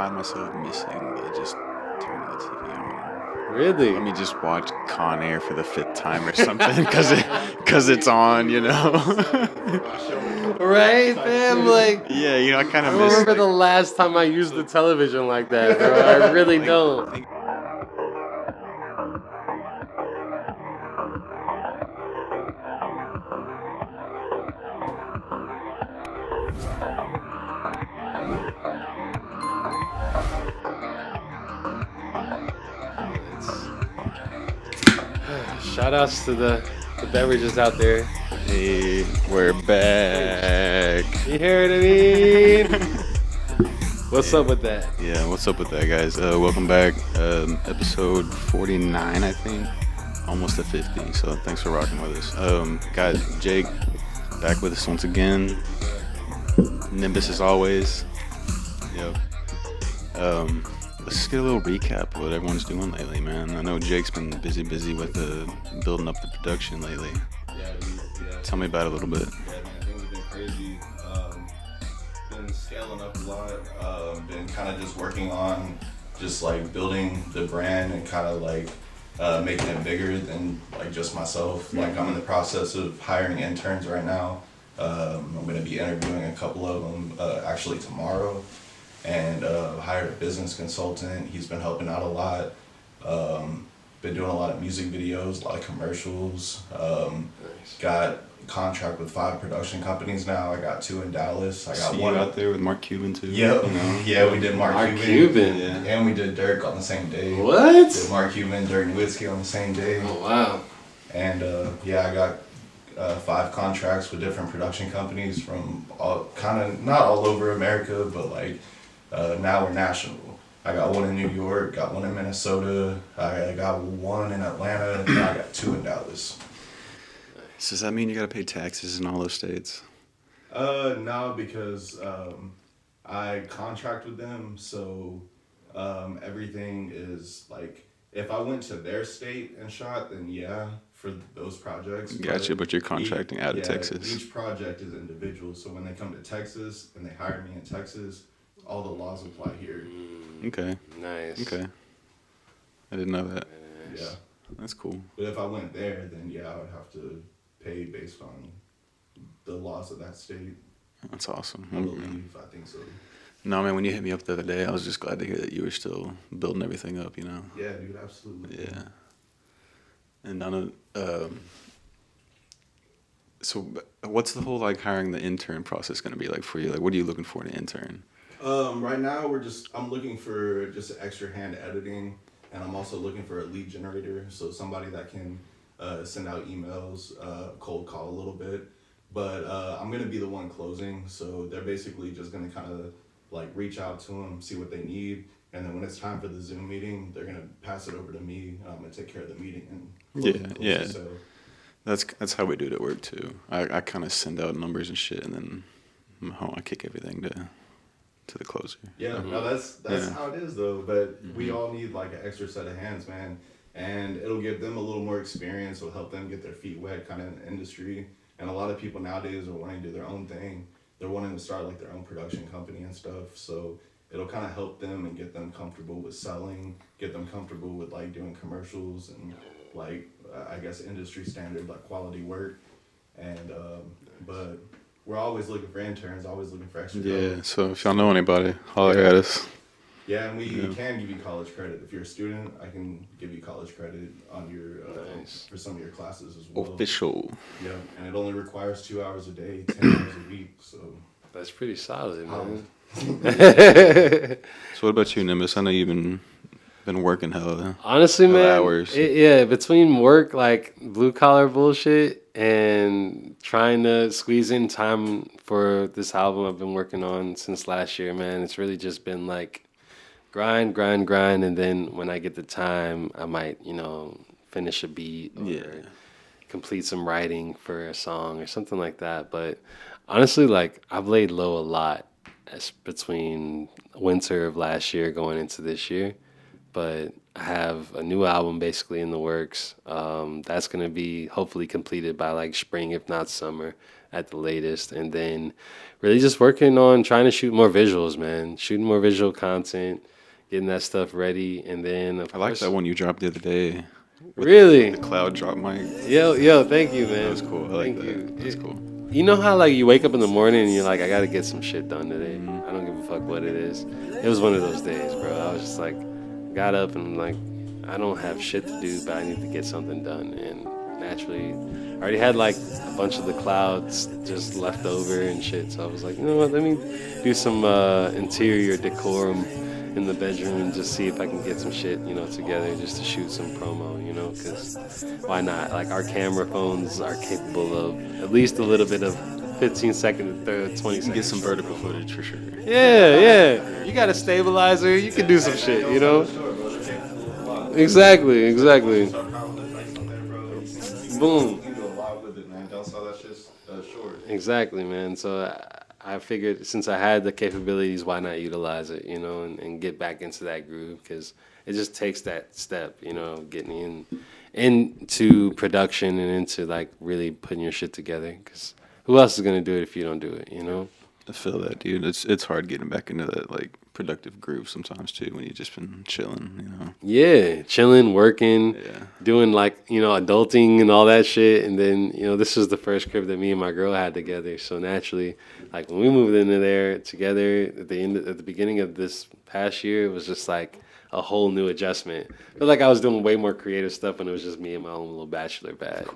find myself missing just turning the TV on. Really? Let me just watch Con Air for the 5th time or something, cause it's on, you know. Right, fam? Like, Yeah, you know, I kind I of don't miss. remember the last time I used the television like that, bro. I really don't. Shout outs to the beverages out there. Hey, we're back. You hear what I mean? What's up with that? Yeah, what's up with that, guys? Welcome back. Episode 49, I think. Almost to 50, so thanks for rocking with us. Guys, Jake, back with us once again. Nimbus as always. Yep. Let's just get a little recap of what everyone's doing lately, man. I know Jake's been busy with building up the production lately. Yeah. Tell me about it a little bit. Yeah, man, things have been crazy. Been scaling up a lot. Been kind of just working on just like building the brand and kind of like making it bigger than like just myself. Like I'm in the process of hiring interns right now. I'm going to be interviewing a couple of them actually tomorrow. And hired a business consultant. He's been helping out a lot. Been doing a lot of music videos, a lot of commercials. Nice. Got a contract with 5 production companies now. I got 2 in Dallas. I got See one you out there with Mark Cuban too. Yep. You know? Yeah, we did Mark Cuban. Yeah. And we did Dirk on the same day. What? Did Mark Cuban Dirk Nowitzki on the same day. Oh, wow. And yeah, I got 5 contracts with different production companies from all kind of not all over America, but like now we're national. I got 1 in New York, got 1 in Minnesota, I got 1 in Atlanta, and I got 2 in Dallas. So does that mean you gotta pay taxes in all those states? No, because I contract with them, so everything is like, if I went to their state and shot, then yeah, for those projects. Gotcha, but you're contracting out of Texas. Each project is individual, so when they come to Texas and they hire me in Texas, all the laws apply here. Okay. Nice. Okay. I didn't know that. Yeah. That's cool. But if I went there, then yeah, I would have to pay based on the laws of that state. That's awesome. I believe, I think so. No, man, when you hit me up the other day, I was just glad to hear that you were still building everything up, you know? Yeah, dude, absolutely. Yeah. And I know, so what's the whole, like, hiring the intern process going to be like for you? Like, what are you looking for in an intern? Right now I'm looking for just an extra hand editing, and I'm also looking for a lead generator, so somebody that can send out emails, cold call a little bit. But I'm gonna be the one closing, so they're basically just gonna kind of like reach out to them, see what they need, and then when it's time for the Zoom meeting, they're gonna pass it over to me and take care of the meeting and close Yeah. the sale. That's how we do it at work too. I kind of send out numbers and shit, and then I kick everything to the closer. Yeah, no, that's how it is though. But we all need like an extra set of hands, man, and it'll give them a little more experience. It'll help them get their feet wet, kind of in the industry. And a lot of people nowadays are wanting to do their own thing. They're wanting to start like their own production company and stuff. So it'll kind of help them and get them comfortable with selling, get them comfortable with like doing commercials and like I guess industry standard like quality work. And but we're always looking for interns, always looking for extra. Yeah. So if y'all know anybody, holler at us. Yeah, and we can give you college credit. If you're a student, I can give you college credit on your for some of your classes as well. Official. Yeah, and it only requires 2 hours a day, 10 hours a week. So That's pretty solid, man. So what about you, Nimbus? I know you've been working hella. Honestly, hella man, hours. Yeah, between work, like blue collar bullshit, and trying to squeeze in time for this album I've been working on since last year, man, it's really just been like grind, and then when I get the time, I might, finish a beat or complete some writing for a song or something like that. But honestly, like I've laid low a lot between winter of last year going into this year. But I have a new album basically in the works. That's gonna be hopefully completed by like spring, if not summer, at the latest. And then really just working on trying to shoot more visuals, man. Shooting more visual content, getting that stuff ready, and then of I like course, that one you dropped the other day. With really, the cloud drop mic. yo, thank you, man. That was cool. I like Thank that. you. That's cool. You know how like you wake up in the morning and you're like, I gotta get some shit done today. I don't give a fuck what it is. It was one of those days, bro. I was just like, got up and like, I don't have shit to do, but I need to get something done. And naturally, I already had like a bunch of the clouds just left over and shit. So I was like, you know what? Let me do some interior decorum in the bedroom and just see if I can get some shit, together just to shoot some promo, because why not? Like our camera phones are capable of at least a little bit of 15-second to 20 seconds. You can get some vertical footage for sure. Yeah. You got a stabilizer. You can do some shit, Exactly. Boom. Exactly, man. So I figured since I had the capabilities, why not utilize it, and get back into that groove, because it just takes that step, getting into production and into like really putting your shit together, because who else is gonna do it if you don't do it, I feel that, dude. It's hard getting back into that like productive groove sometimes too when you've just been chilling, Yeah, chilling, working, Yeah. doing like, adulting and all that shit. And then, this was the first crib that me and my girl had together. So naturally, like when we moved into there together at the beginning of this past year, it was just like a whole new adjustment. I feel like I was doing way more creative stuff when it was just me and my own little bachelor pad,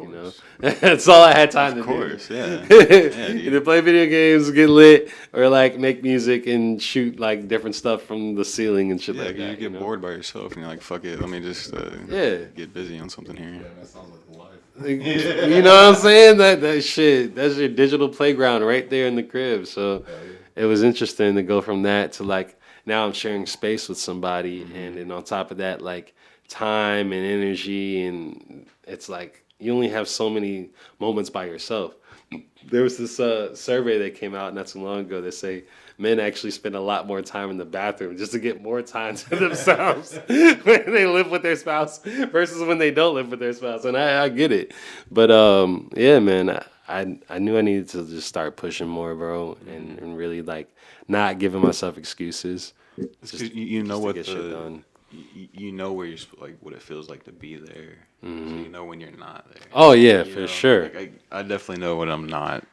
That's all I had time to do. Of course, yeah. Either play video games, get lit, or like make music and shoot like different stuff from the ceiling and shit like that. You get bored by yourself and you're like, fuck it, let me just get busy on something here. Yeah, that sounds like life. You know what I'm saying? That shit, that's your digital playground right there in the crib. So it was interesting to go from that to like, now I'm sharing space with somebody, and then on top of that, like time and energy, and it's like you only have so many moments by yourself. There was this survey that came out not too long ago that say men actually spend a lot more time in the bathroom just to get more time to themselves when they live with their spouse versus when they don't live with their spouse. And I get it. But yeah, man, I knew I needed to just start pushing more, bro, and really like not giving myself excuses. Just, You know just what to get shit done. you know where you're like what it feels like to be there. So you know when you're not there. Oh yeah, You for know, sure. Like, I definitely know when I'm not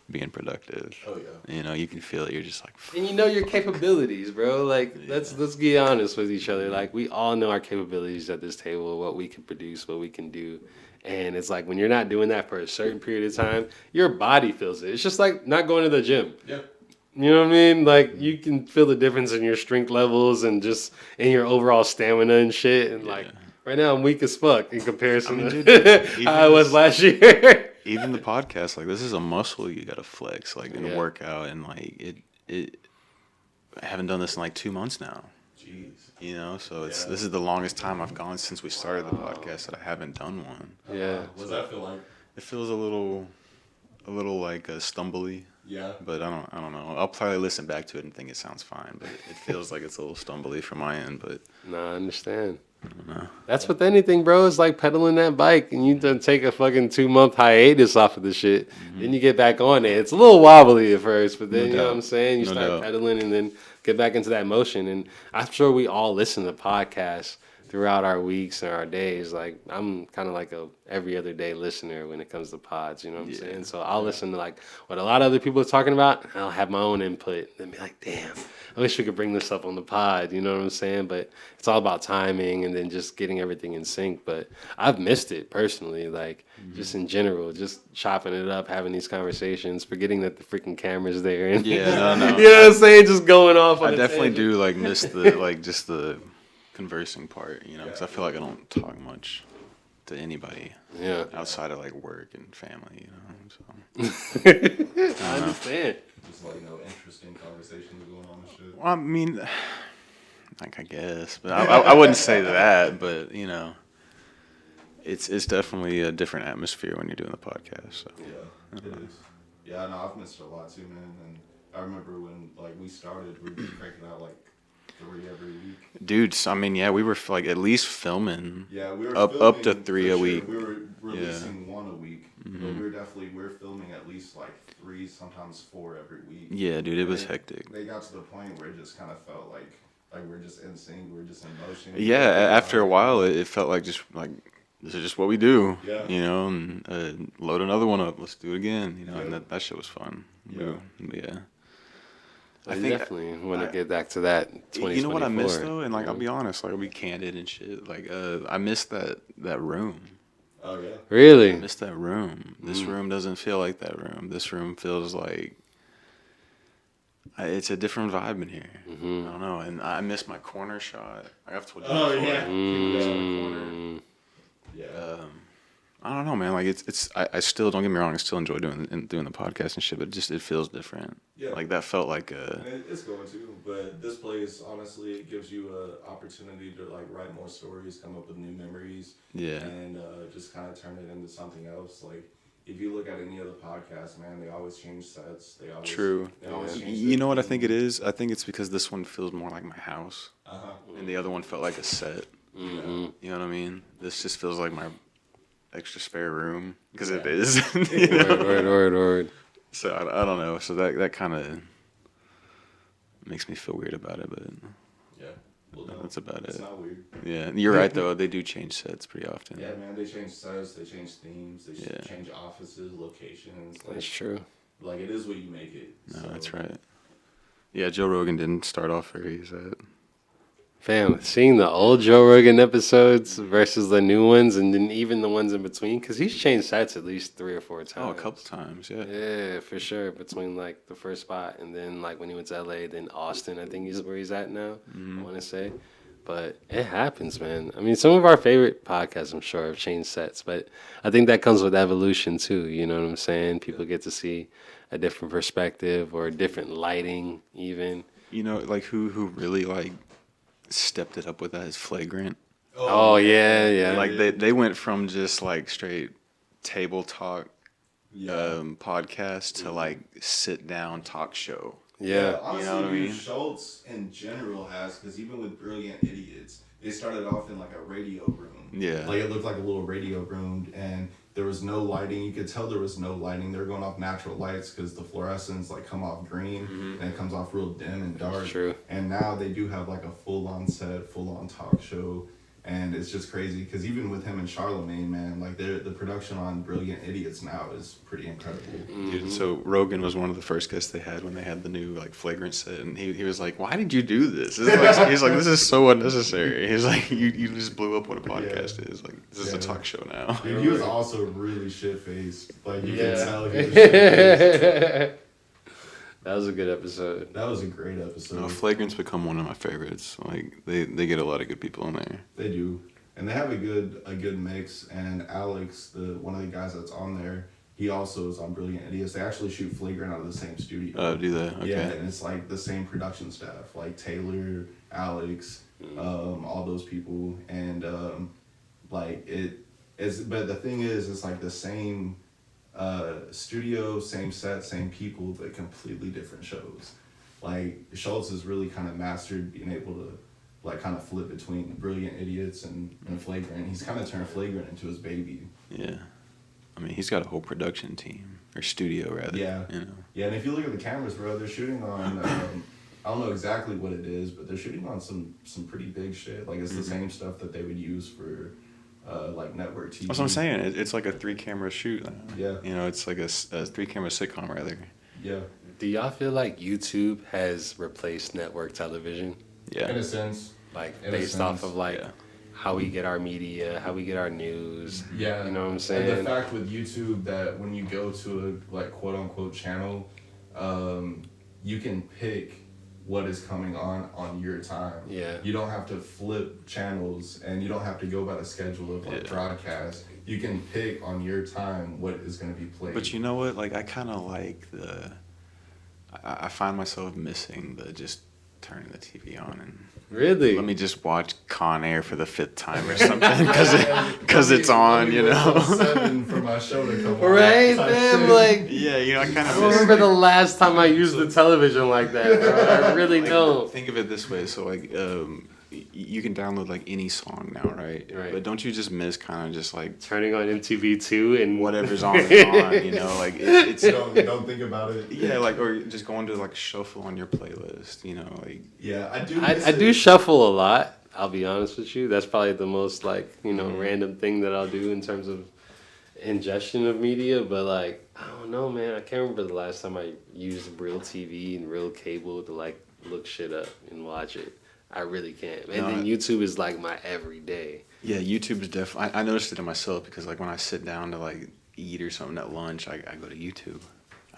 being productive. Oh yeah. You can feel it. You're just like, And you know your capabilities, bro. Like let's be honest with each other. Like we all know our capabilities at this table, what we can produce, what we can do. And it's like when you're not doing that for a certain period of time, your body feels it. It's just like not going to the gym. Yep. You know what I mean? Like you can feel the difference in your strength levels and just in your overall stamina and shit. And like right now I'm weak as fuck in comparison to how I was last year. even the podcast, like this is a muscle you gotta flex, like in a workout, and like it. I haven't done this in like 2 months now. Jeez. So this is the longest time I've gone since we started the podcast that I haven't done one. Yeah. What does that feel like? It feels a little like stumbly. Yeah. But I don't know. I'll probably listen back to it and think it sounds fine, but it feels like it's a little stumbly from my end. But No, I understand. I don't know. That's with anything, bro. It's like pedaling that bike, and you done take a fucking 2-month hiatus off of the shit. Then you get back on it. It's a little wobbly at first, but then No you know doubt. what I'm saying. You No start doubt. pedaling, and then get back into that motion. And I'm sure we all listen to podcasts throughout our weeks and our days. Like I'm kind of like a every other day listener when it comes to pods. You know what I'm saying? So I'll listen to like what a lot of other people are talking about. And I'll have my own input and be like, damn. I wish we could bring this up on the pod, you know what I'm saying? But it's all about timing and then just getting everything in sync. But I've missed it personally, like just in general, just chopping it up, having these conversations, forgetting that the freaking camera's there. And Yeah, no. you know what I'm saying? Just going off on I a definitely tangent. do like miss the like just the conversing part, because I feel like I don't talk much to anybody Yeah. outside of like work and family, So I understand. Just like interesting conversations going on and shit. well, I mean, like I guess, but I wouldn't say that, but it's definitely a different atmosphere when you're doing the podcast. So. Yeah, it is. Yeah, no, I've missed it a lot too, man. And I remember when like we started, we were cranking out like 3 every week. Dude, so, I mean, yeah, we were like at least filming. Yeah, we were up to filming 3 for a sure. week. We were releasing Yeah. one a week, but we're filming at least like 3, sometimes 4 every week. Yeah, dude, it was hectic. They got to the point where it just kind of felt like we're just in sync, we're just in motion. Yeah, after a while, it felt like just like this is just what we do. Yeah. You know, and load another one up. Let's do it again. You know, and Yeah. that shit was fun. Yeah. Yeah. I definitely want to get back to that. You know what I miss 2024. though, and like I'll be honest, like I'll be candid and shit. Like I miss that room. Oh yeah. I Really? miss that room. This room doesn't feel like that room. This room feels like it's a different vibe in here. I don't know, and I miss my corner shot. Like I've told you before. Yeah. Mm. Yeah. I don't know, man. Like I still, don't get me wrong. I still enjoy doing the podcast and shit, but it feels different. Yeah. Like that felt like It's going to, but this place honestly it gives you an opportunity to like write more stories, come up with new memories, yeah. and just kind of turn it into something else. Like if you look at any other podcast, man, they always change sets. They always True. They always change You know what I their think it is? I think it's because this one feels more like my house, Uh-huh. and the other one felt like a set. Mm-hmm. You know what I mean? This just feels like my extra spare room because it Yeah. is. You know? Word. So I don't know. So that kind of makes me feel weird about it, but Yeah. Well, no, that's about it's it. not weird. Yeah, you're right though. They do change sets pretty often. Yeah, man, they change sets, they change themes, they Yeah. change offices, locations. Like, That's true. like it is what you make it. No, So, that's right. Yeah, Joe Rogan didn't start off very set. Fam, seeing the old Joe Rogan episodes versus the new ones, and then even the ones in between, because he's changed sets at least 3 or 4 times. Oh, a couple times, yeah. Yeah, for sure. Between like the first spot and then like when he went to LA, then Austin, I think is where he's at now. I want to say, but it happens, man. I mean, some of our favorite podcasts, I'm sure, have changed sets, but I think that comes with evolution too. You know what I'm saying? People get to see a different perspective or a different lighting, even. You know, like who really like stepped it up with that is Flagrant. Oh yeah. Like they went from just like straight table talk yeah. podcast to like sit down talk show. Yeah. Honestly, You know what I mean? Schultz in general has, because even with Brilliant Idiots, they started off in like a radio room. Yeah. Like it looked like a little radio room, and there was no lighting. You could tell there was no lighting. They were going off natural lights because the fluorescents like come off green and it comes off real dim and dark. True. And now they do have like a full-on set, full-on talk show. And it's just crazy because even with him and Charlemagne, man, like the production on Brilliant Idiots now is pretty incredible. Dude, so Rogan was one of the first guests they had when they had the new like Flagrant set, and he was like, "Why did you do this?" He's like, "This is so unnecessary." He's like, "You just blew up what a podcast is. Like, this is a talk show now." Dude, he was also really shit-faced. Like, you Yeah. can tell he was shit-faced. That was a good episode. That was a great episode. No, Flagrant's become one of my favorites. Like they get a lot of good people in there. They do. And they have a good mix. And Alex, one of the guys that's on there, he also is on Brilliant Idiots. They actually shoot Flagrant out of the same studio. Oh, do they? Okay. Yeah, and it's like the same production staff, like Taylor, Alex, all those people, and like it is. But the thing is, it's like the same studio, same set, same people, but completely different shows. Like Schultz has really kind of mastered being able to like kind of flip between Brilliant Idiots and Flagrant. He's kind of turned Flagrant into his baby. Yeah. I mean, he's got a whole production team or studio rather. Yeah. You know. Yeah, and if you look at the cameras, bro, they're shooting on. I don't know exactly what it is, but they're shooting on some pretty big shit. Like it's the same stuff that they would use for like network TV. That's what I'm saying. It's like a 3-camera shoot. Yeah. You know, it's like a 3-camera sitcom rather. Yeah. Do y'all feel like YouTube has replaced network television? Yeah. In a sense. Like In a based off sense, of like yeah. how we get our media, how we get our news. Yeah. You know what I'm And saying? the fact with YouTube that when you go to a like quote unquote channel, you can pick what is coming on your time. Yeah. You don't have to flip channels and you don't have to go by the schedule of like broadcast. You can pick on your time what is going to be played. But you know what? Like I kind of like I find myself missing the just turning the TV on and Really? let me just watch Con Air for the 5th time or something because it's on, you know. 7 for my show to come on. Right, man. Like, Yeah, you know, I kind I of don't remember the last time I used the television like that, bro. I really don't. Think of it this way. So, like, you can download, like, any song now, right? Right. But don't you just miss kind of just, like, Turning on MTV2 and whatever's on is on, you know? Like, it's... Don't think about it. Yeah, like, or just going to, like, shuffle on your playlist, you know? Like, Yeah, I do. I do shuffle a lot. I'll be honest with you. That's probably the most, like, you know, random thing that I'll do in terms of ingestion of media. But, like, I don't know, man. I can't remember the last time I used real TV and real cable to, like, look shit up and watch it. I really can't. And then YouTube is like my everyday. Yeah, YouTube is definitely. I noticed it in myself because like when I sit down to like eat or something at lunch, I go to YouTube.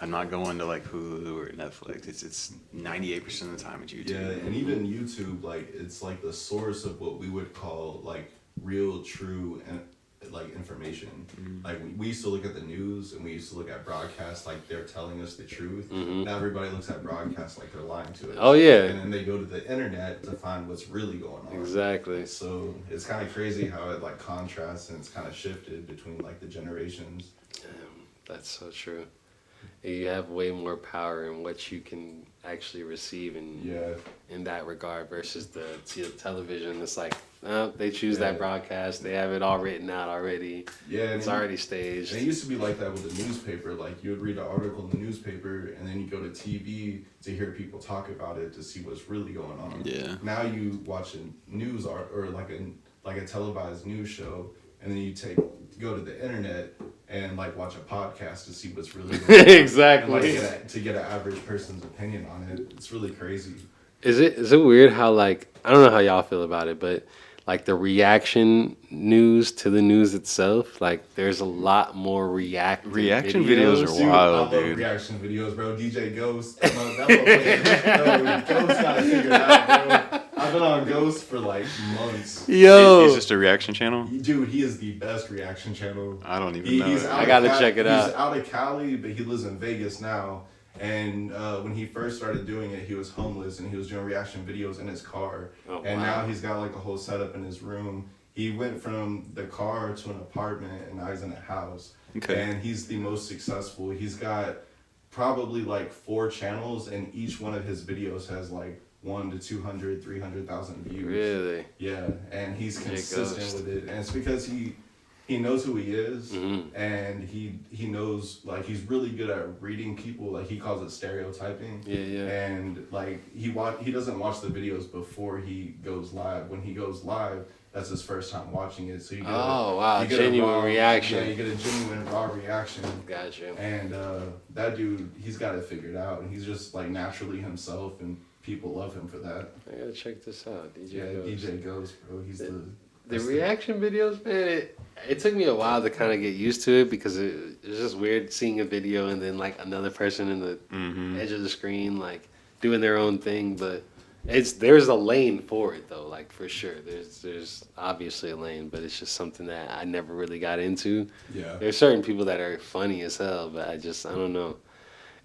I'm not going to like Hulu or Netflix. It's 98% of the time it's YouTube. Yeah, and even YouTube, like it's like the source of what we would call like real, true, and like information. Like we used to look at the news and we used to look at broadcasts like they're telling us the truth. Now everybody looks at broadcasts like they're lying to us. Oh yeah. And then they go to the internet to find what's really going on. Exactly. So it's kind of crazy how it like contrasts and it's kind of shifted between like the generations. That's so true. You have way more power in what you can actually receive in that regard versus the television. It's like, oh, they choose that broadcast. They have it all written out already. Yeah. It's already staged. And it used to be like that with the newspaper. Like you would read an article in the newspaper and then you go to TV to hear people talk about it to see what's really going on. Yeah. Now you watch a news or like a televised news show and then you go to the internet and like watch a podcast to see what's really going on. Exactly. And, like, to get an average person's opinion on it. It's really crazy. Is it weird how like I don't know how y'all feel about it, but like the reaction news to the news itself, like there's a lot more reaction videos are wild, I love dude. reaction videos, bro. DJ Ghost, Ghost got it figured out, bro. I've been on Ghost for like months. Yo, He's just a reaction channel. Dude, he is the best reaction channel. I don't even know. I gotta check it out. He's out of Cali, but he lives in Vegas now. And when he first started doing it, he was homeless and he was doing reaction videos in his car. Oh, and wow. now he's got like a whole setup in his room. He went from the car to an apartment and now he's in a house. Okay. And he's the most successful. He's got probably like 4 channels and each one of his videos has like 100 to 200, 300,000 views. really? Yeah, and he's DJ consistent Ghost. with it. And it's because he knows who he is, and he knows, like, he's really good at reading people. Like, he calls it stereotyping. Yeah. And like he doesn't watch the videos before he goes live. When he goes live, that's his first time watching it. So you get Genuine reaction. Yeah, you get a genuine raw reaction. Gotcha. And that dude, he's got it figured out, and he's just like naturally himself, and people love him for that. I gotta check this out, DJ Yeah, Ghost. DJ Ghost, bro. He's The reaction videos, man, it took me a while to kind of get used to it because it's just weird seeing a video and then like another person in the edge of the screen like doing their own thing. But there's a lane for it though, like for sure. There's obviously a lane, but it's just something that I never really got into. Yeah. There's certain people that are funny as hell, but I don't know.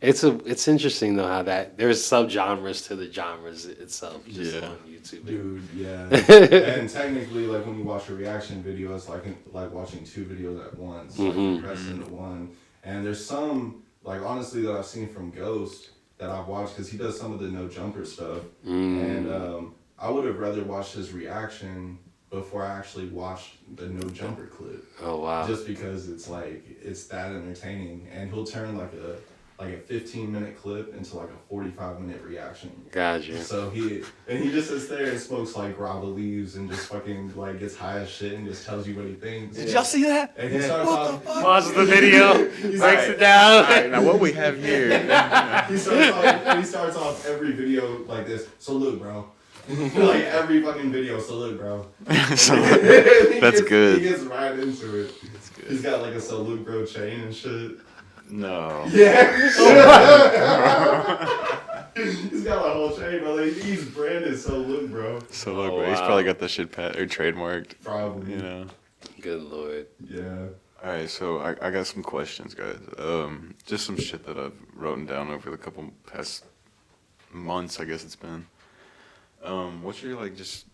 It's interesting though how that there's subgenres to the genres itself just on YouTube. Dude, yeah. And technically, like when you watch a reaction video, it's like watching 2 videos at once, like compressed into one. And there's some, like honestly, that I've seen from Ghost that I've watched because he does some of the no jumper stuff, and I would have rather watched his reaction before I actually watched the no jumper clip. Oh wow! Just because it's that entertaining, and he'll turn like a 15-minute clip into like a 45-minute reaction. Gotcha. So he just sits there and smokes like guava leaves and just fucking like gets high as shit and just tells you what he thinks. Did y'all see that? And he starts off. Pause the video, breaks it down. All right, now what we have here. He starts off every video like this. So look, bro. Like every fucking video. So look, bro. That's good. He gets right into it. That's good. He's got like a So Look, bro chain and shit. No. Yeah. He's got a whole chain, bro. Like, he's branded So Look, bro. So look, bro, he's probably got that shit trademarked. Probably. You know. Good lord. Yeah. All right, so I got some questions, guys. Just some shit that I've written down over the couple past months, I guess it's been. What's your like just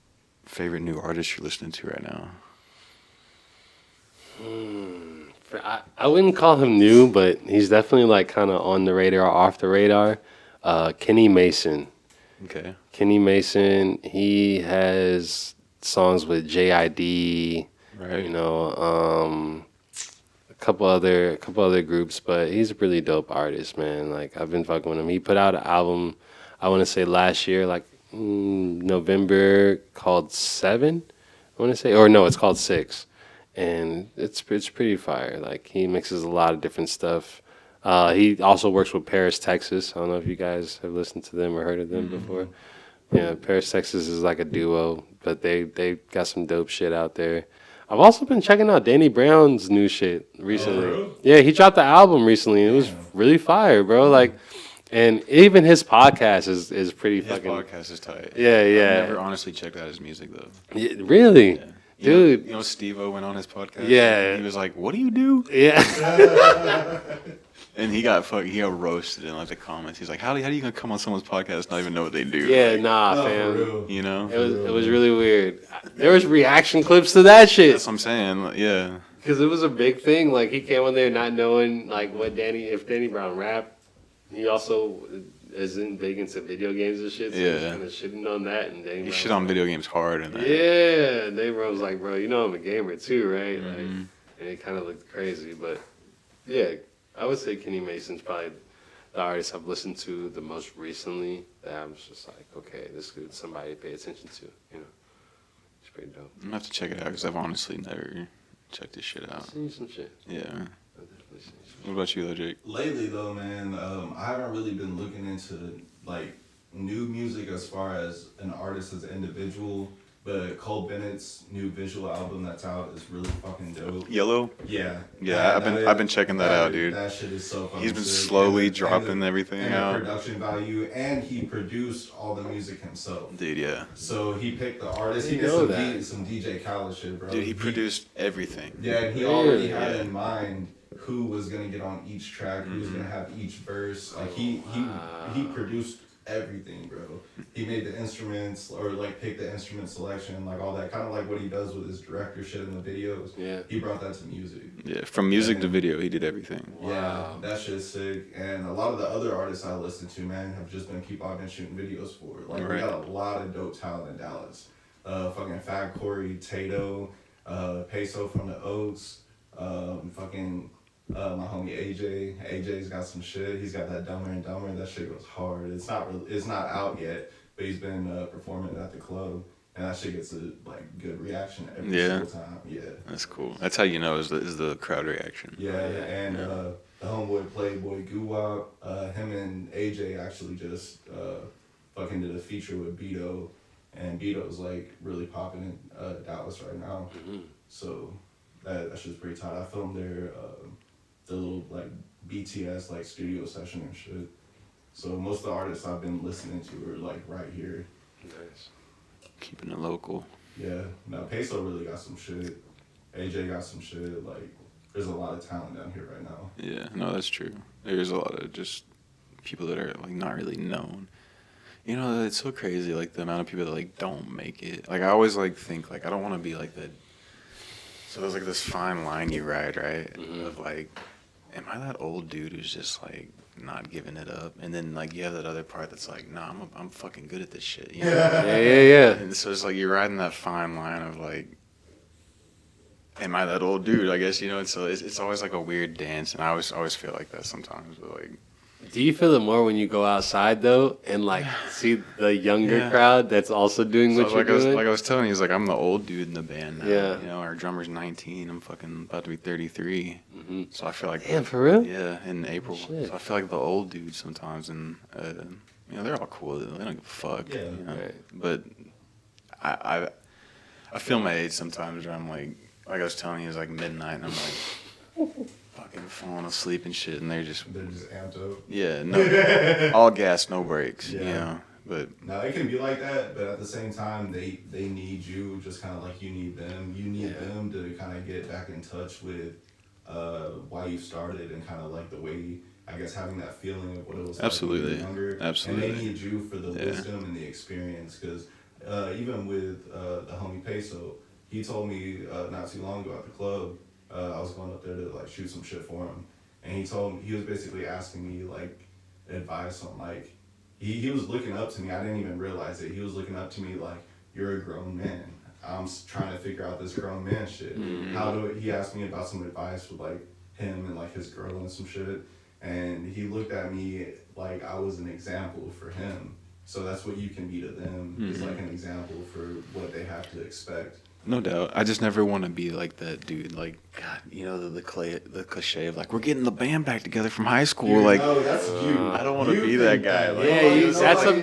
favorite new artist you're listening to right now? I wouldn't call him new, but he's definitely like kind of on the radar, off the radar. Kenny Mason. Okay. Kenny Mason. He has songs with JID. Right. You know, a couple other groups, but he's a really dope artist, man. Like I've been fucking with him. He put out an album, I want to say last year, like November, called Seven. I want to say, or no, it's called Six, and it's pretty fire. Like he mixes a lot of different stuff. He also works with Paris, Texas. I don't know if you guys have listened to them or heard of them before. Yeah, Paris, Texas is like a duo, but they got some dope shit out there. I've also been checking out Danny Brown's new shit recently. Oh, really? Yeah, he dropped the album recently. It was really fire, bro. Like, and even his podcast is pretty His fucking. podcast is tight. Yeah, yeah. I've never honestly checked out his music though. Yeah, really, Yeah. dude. You know Steve-O went on his podcast? Yeah. He was like, "What do you do?" Yeah. And he got roasted in like the comments. He's like, "How are you gonna come on someone's podcast and not even know what they do?" Yeah, Like, nah, No, for fam. real. you know. It was really weird. There was reaction clips to that shit. That's what I'm saying. Like, yeah. Because it was a big thing. Like he came on there not knowing like if Danny Brown rapped. He also isn't big into video games and shit. So Yeah. he's kind of shitting on that. And Danny He Brown shit was on like, video games hard and that. Yeah, Danny Brown was like, bro, you know I'm a gamer too, right? Like, Mm-hmm. and it kind of looked crazy, but yeah, I would say Kenny Mason's probably the artist I've listened to the most recently. That I was just like, okay, this is somebody to pay attention to. You know, it's pretty dope. I'm gonna have to check it out because I've honestly never checked this shit out. I've seen some shit. Yeah. I've definitely seen some. What about you, though, Jake? Lately though, man, I haven't really been looking into like new music as far as an artist as an individual. But Cole Bennett's new visual album that's out is really fucking dope. Yellow? Yeah. Yeah, I've been checking that out, dude. That shit is so fucking He's been sick. slowly And dropping everything and out. the production value, and he produced all the music himself. Dude, yeah. So he picked the artist. I He didn't did know some, that. some DJ Khaled shit, bro. Dude, he produced everything. Yeah, and he already had Yeah. in mind who was gonna get on each track, who was gonna have each verse. Like he produced everything, bro. He made the instruments or like picked the instrument selection, like all that, kind of like what he does with his director shit in the videos. Yeah. He brought that to music. Yeah, from music to video, he did everything. Wow. Yeah, that shit's sick. And a lot of the other artists I listen to, man, have just been people I've been shooting videos for. Like we Right. got a lot of dope talent in Dallas. Fucking Fat Corey, Tato, Peso from the Oaks, my homie AJ. AJ's got some shit. He's got that Dumber and Dumber. That shit goes hard. It's not out yet, but he's been performing at the club, and that shit gets a like good reaction every Yeah. single time. Yeah. That's cool. That's how you know is the crowd reaction. Yeah, and the homeboy Playboy Guwap, him and AJ actually just fucking did a feature with Beto, and Beto's like really popping in Dallas right now. Mm-hmm. So that shit's pretty tight. I filmed their the little like BTS like studio session and shit. So most of the artists I've been listening to are like right here. Nice. Keeping it local. Yeah. Now Peso really got some shit. AJ got some shit. Like there's a lot of talent down here right now. Yeah, no, that's true. There's a lot of just people that are like not really known. You know, it's so crazy, like the amount of people that like don't make it. Like I always like think like I don't want to be like that. So there's like this fine line you ride, right? Of like, am I that old dude who's just like not giving it up? And then like you have that other part that's like, nah, I'm fucking good at this shit. You know? Yeah. And so it's like you're riding that fine line of like, am I that old dude? I guess, you know. And so it's always like a weird dance, and I always feel like that sometimes. But like, Do you feel it more when you go outside though, and like see the younger Yeah. crowd that's also doing so what you're doing? like I was telling you, it's like I'm the old dude in the band now. Yeah. You know, our drummer's 19. I'm fucking about to be 33. Mm-hmm. So I feel like Damn, for real? Yeah, in April. Shit. So I feel like the old dudes sometimes, and you know, they're all cool. They don't give a fuck. Yeah. You know? Right. But I feel my age sometimes where I'm like I was telling you, it's like midnight, and I'm like fucking falling asleep and shit, and they're just amped up. yeah, no, all gas, no brakes. You Yeah. know, but Now it can be like that, but at the same time, they need you just kind of like you need them. You need Yeah. them to kind of get back in touch with why you started and kind of like the way, I guess, having that feeling of what it was Absolutely. like when you were younger. Absolutely. And they need you for the Yeah. wisdom and the experience, because even with the homie Peso, he told me not too long ago at the club, I was going up there to like shoot some shit for him, and he was basically asking me like advice on like he was looking up to me. I didn't even realize it. He was looking up to me like, you're a grown man. I'm trying to figure out this grown man shit. He asked me about some advice with like him and like his girl and some shit, and he looked at me like I was an example for him. So that's what you can be to them, is like an example for what they have to expect. No doubt. I just never want to be like that dude. Like, God, you know, the cliche of like, we're getting the band back together from high school. Dude, like, no, that's you. I don't want to be that guy. Like,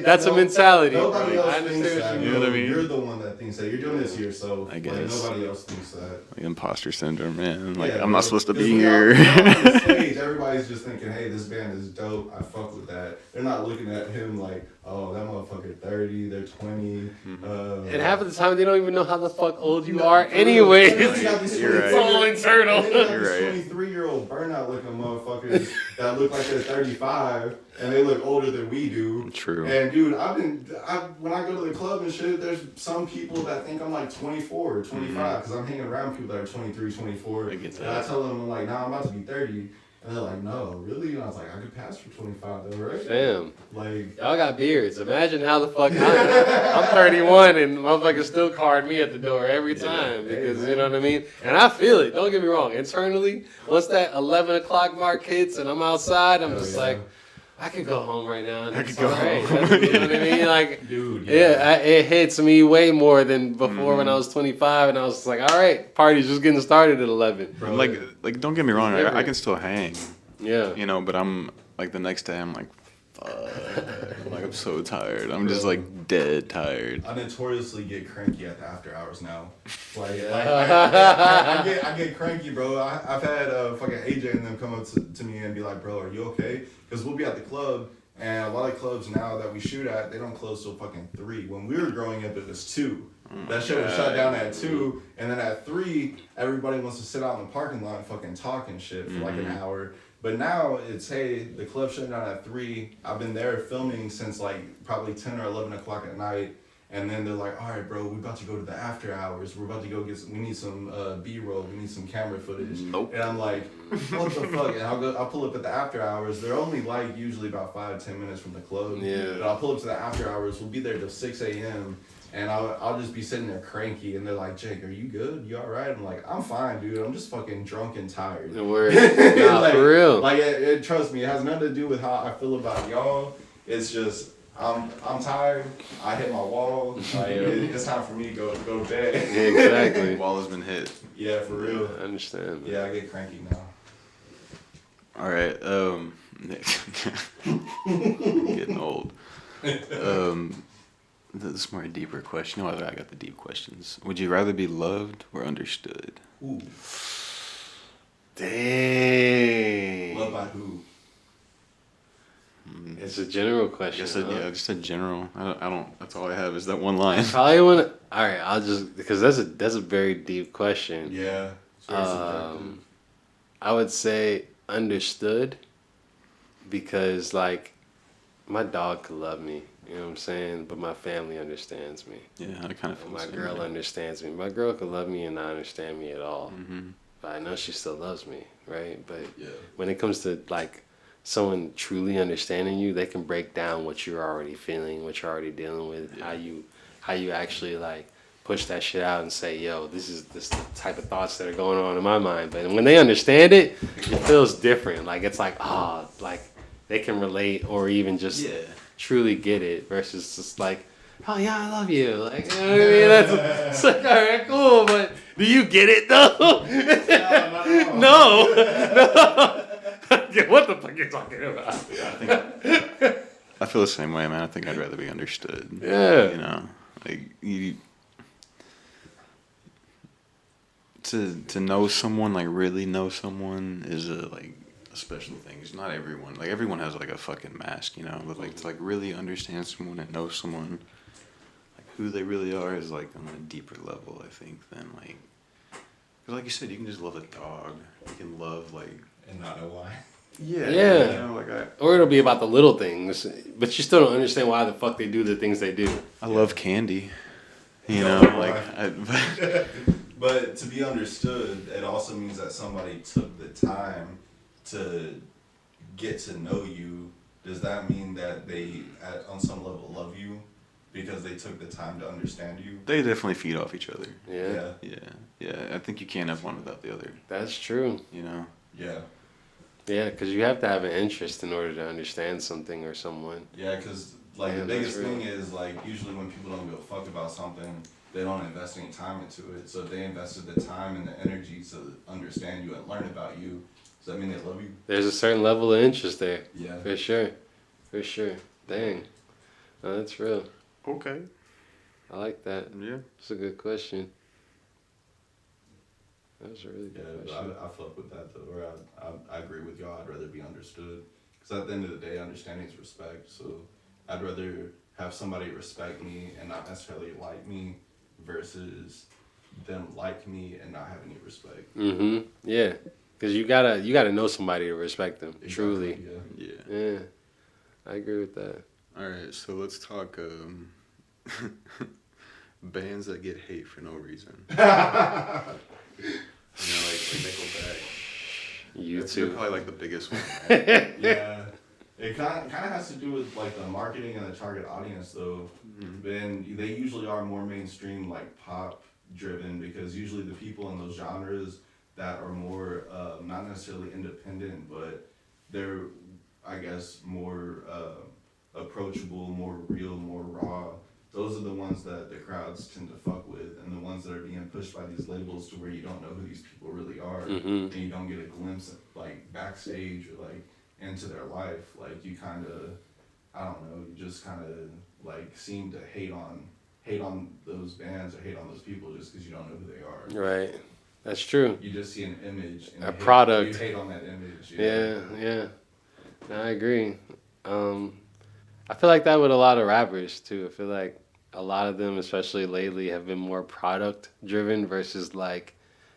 That's a mentality. Nobody else thinks understand that. you know what I mean? You're the one that thinks that. You're doing this to yourself. I guess. Like, nobody else thinks that. like imposter syndrome, man. Like, Yeah, I'm not supposed to be when here. you're on the stage, everybody's just thinking, hey, this band is dope. I fuck with that. They're not looking at him like, oh, that motherfucker 30, they're 20. And half of the time, they don't even know how the fuck old you are anyway. You're It's all internal. You're right. 23-year-old burnout looking motherfuckers that look like they're 35 and they look older than we do. True. And dude, when I go to the club and shit, there's some people that think I'm like 24 or 25 because I'm hanging around people that are 23, 24. I get that. And I tell them, I'm like, nah, I'm about to be 30. And they're like, no, really? And I was like, I could pass for 25 though, right? Damn. Like, Y'all got beards. Imagine how the fuck I'm 31 and motherfuckers still card me at the door every time because you know what I mean. And I feel it. Don't get me wrong. Internally, once that 11 o'clock mark hits and I'm outside, I'm just like, I could go home right now. And it's all right. You know what I mean? Like, dude, it hits me way more than before when I was 25 and I was like, all right, party's just getting started at 11. bro, like, don't get me wrong. I can still hang. Yeah. You know, but I'm like the next day, I'm like, fuck. Like, I'm so tired. I'm just like dead tired. I notoriously get cranky at the after hours now. I get cranky, bro. I've had fucking AJ and them come up to me and be like, bro, are you okay? Because we'll be at the club, and a lot of clubs now that we shoot at, they don't close till fucking 3. When we were growing up, it was 2. That shit was shut down at 2, and then at 3, everybody wants to sit out in the parking lot and fucking talk and shit for like an hour. But now it's, hey, the club shut down at 3. I've been there filming since like probably 10 or 11 o'clock at night. And then they're like, all right, bro, we're about to go to the after hours. We're about to go we need some B-roll. We need some camera footage. Nope. And I'm like, what the fuck? And I'll pull up at the after hours. They're only like usually about 5-10 minutes from the club. Yeah. But I'll pull up to the after hours. We'll be there till 6 a.m. And I'll just be sitting there cranky. And they're like, Jake, are you good? You all right? I'm like, I'm fine, dude. I'm just fucking drunk and tired. Nah, like, for real. Like, trust me, it has nothing to do with how I feel about y'all. It's just, I'm tired. I hit my wall. Like, it's time for me to go to bed. Exactly. Wall has been hit. Yeah, for real. I understand. Man. Yeah, I get cranky now. All right. Getting old. This is more a deeper question. No, I got the deep questions. Would you rather be loved or understood? Ooh. Dang. Love by who? It's a general question. Yeah, just a general. I don't. That's all I have is that one line. Probably want to. All right, I'll just because that's a very deep question. Yeah. It's very subjective. I would say understood because like my dog could love me, you know what I'm saying, but my family understands me. Yeah, I kind of feel My the same girl way. understands me. My girl could love me and not understand me at all, Mm-hmm. but I know she still loves me, right? But Yeah. when it comes to like someone truly understanding you, they can break down what you're already feeling, what you're already dealing with, how you actually like push that shit out and say, yo, this is the type of thoughts that are going on in my mind. But when they understand it, it feels different. Like it's like, like they can relate or even just truly get it versus just like, oh yeah, I love you. Like, you know what I mean? It's like, all right, cool, but do you get it though? No. What the fuck you talking about? I feel the same way, man. I think I'd rather be understood. Yeah. You know, like you. To know someone, like really know someone, is a special thing. It's not everyone. Like everyone has like a fucking mask, you know. But like to like really understand someone and know someone, like who they really are, is like on a deeper level, I think, than like. Because like you said, you can just love a dog. You can love like. And not know why. Yeah. Yeah. You know, like Or it'll be about the little things, but you still don't understand why the fuck they do the things they do. I love candy. You know, like, but to be understood, it also means that somebody took the time to get to know you. Does that mean that they, on some level, love you because they took the time to understand you? they definitely feed off each other. Yeah. Yeah. I think you can't have one without the other. That's true. You know. Yeah. Yeah, because you have to have an interest in order to understand something or someone. Yeah, because like Yeah, the biggest that's real. thing is like usually when people don't give a fuck about something, they don't invest any time into it. So if they invested the time and the energy to understand you and learn about you, does that mean they love you? There's a certain level of interest there. Yeah. For sure. For sure. Dang. No, that's real. Okay. I like that. Yeah. It's a good question. That was a really good Yeah, question. I fuck with that though. Or I agree with y'all. I'd rather be understood. Because at the end of the day, understanding is respect. So I'd rather have somebody respect me and not necessarily like me versus them like me and not have any respect. Mm-hmm. Yeah. Because you gotta know somebody to respect them. Exactly, Truly. Yeah. Yeah. I agree with that. All right, so let's talk bands that get hate for no reason. You know, like Nickelback. They're probably like the biggest one. Right? Yeah. It kind of has to do with like the marketing and the target audience though. Mm-hmm. And they usually are more mainstream, like pop driven, because usually the people in those genres that are more not necessarily independent, but they're, I guess, more approachable, more real, more raw. Those are the ones that the crowds tend to fuck with, and the ones that are being pushed by these labels to where you don't know who these people really are, Mm-hmm. and you don't get a glimpse of, like backstage or like into their life. Like you kind of, I don't know, you just kind of like seem to hate on those bands or hate on those people just because you don't know who they are. Right. That's true. You just see an image and A you hate- product. You hate on that image. Yeah. No, I agree. I feel like that with a lot of rappers too. I feel like a lot of them, especially lately, have been more product driven versus like,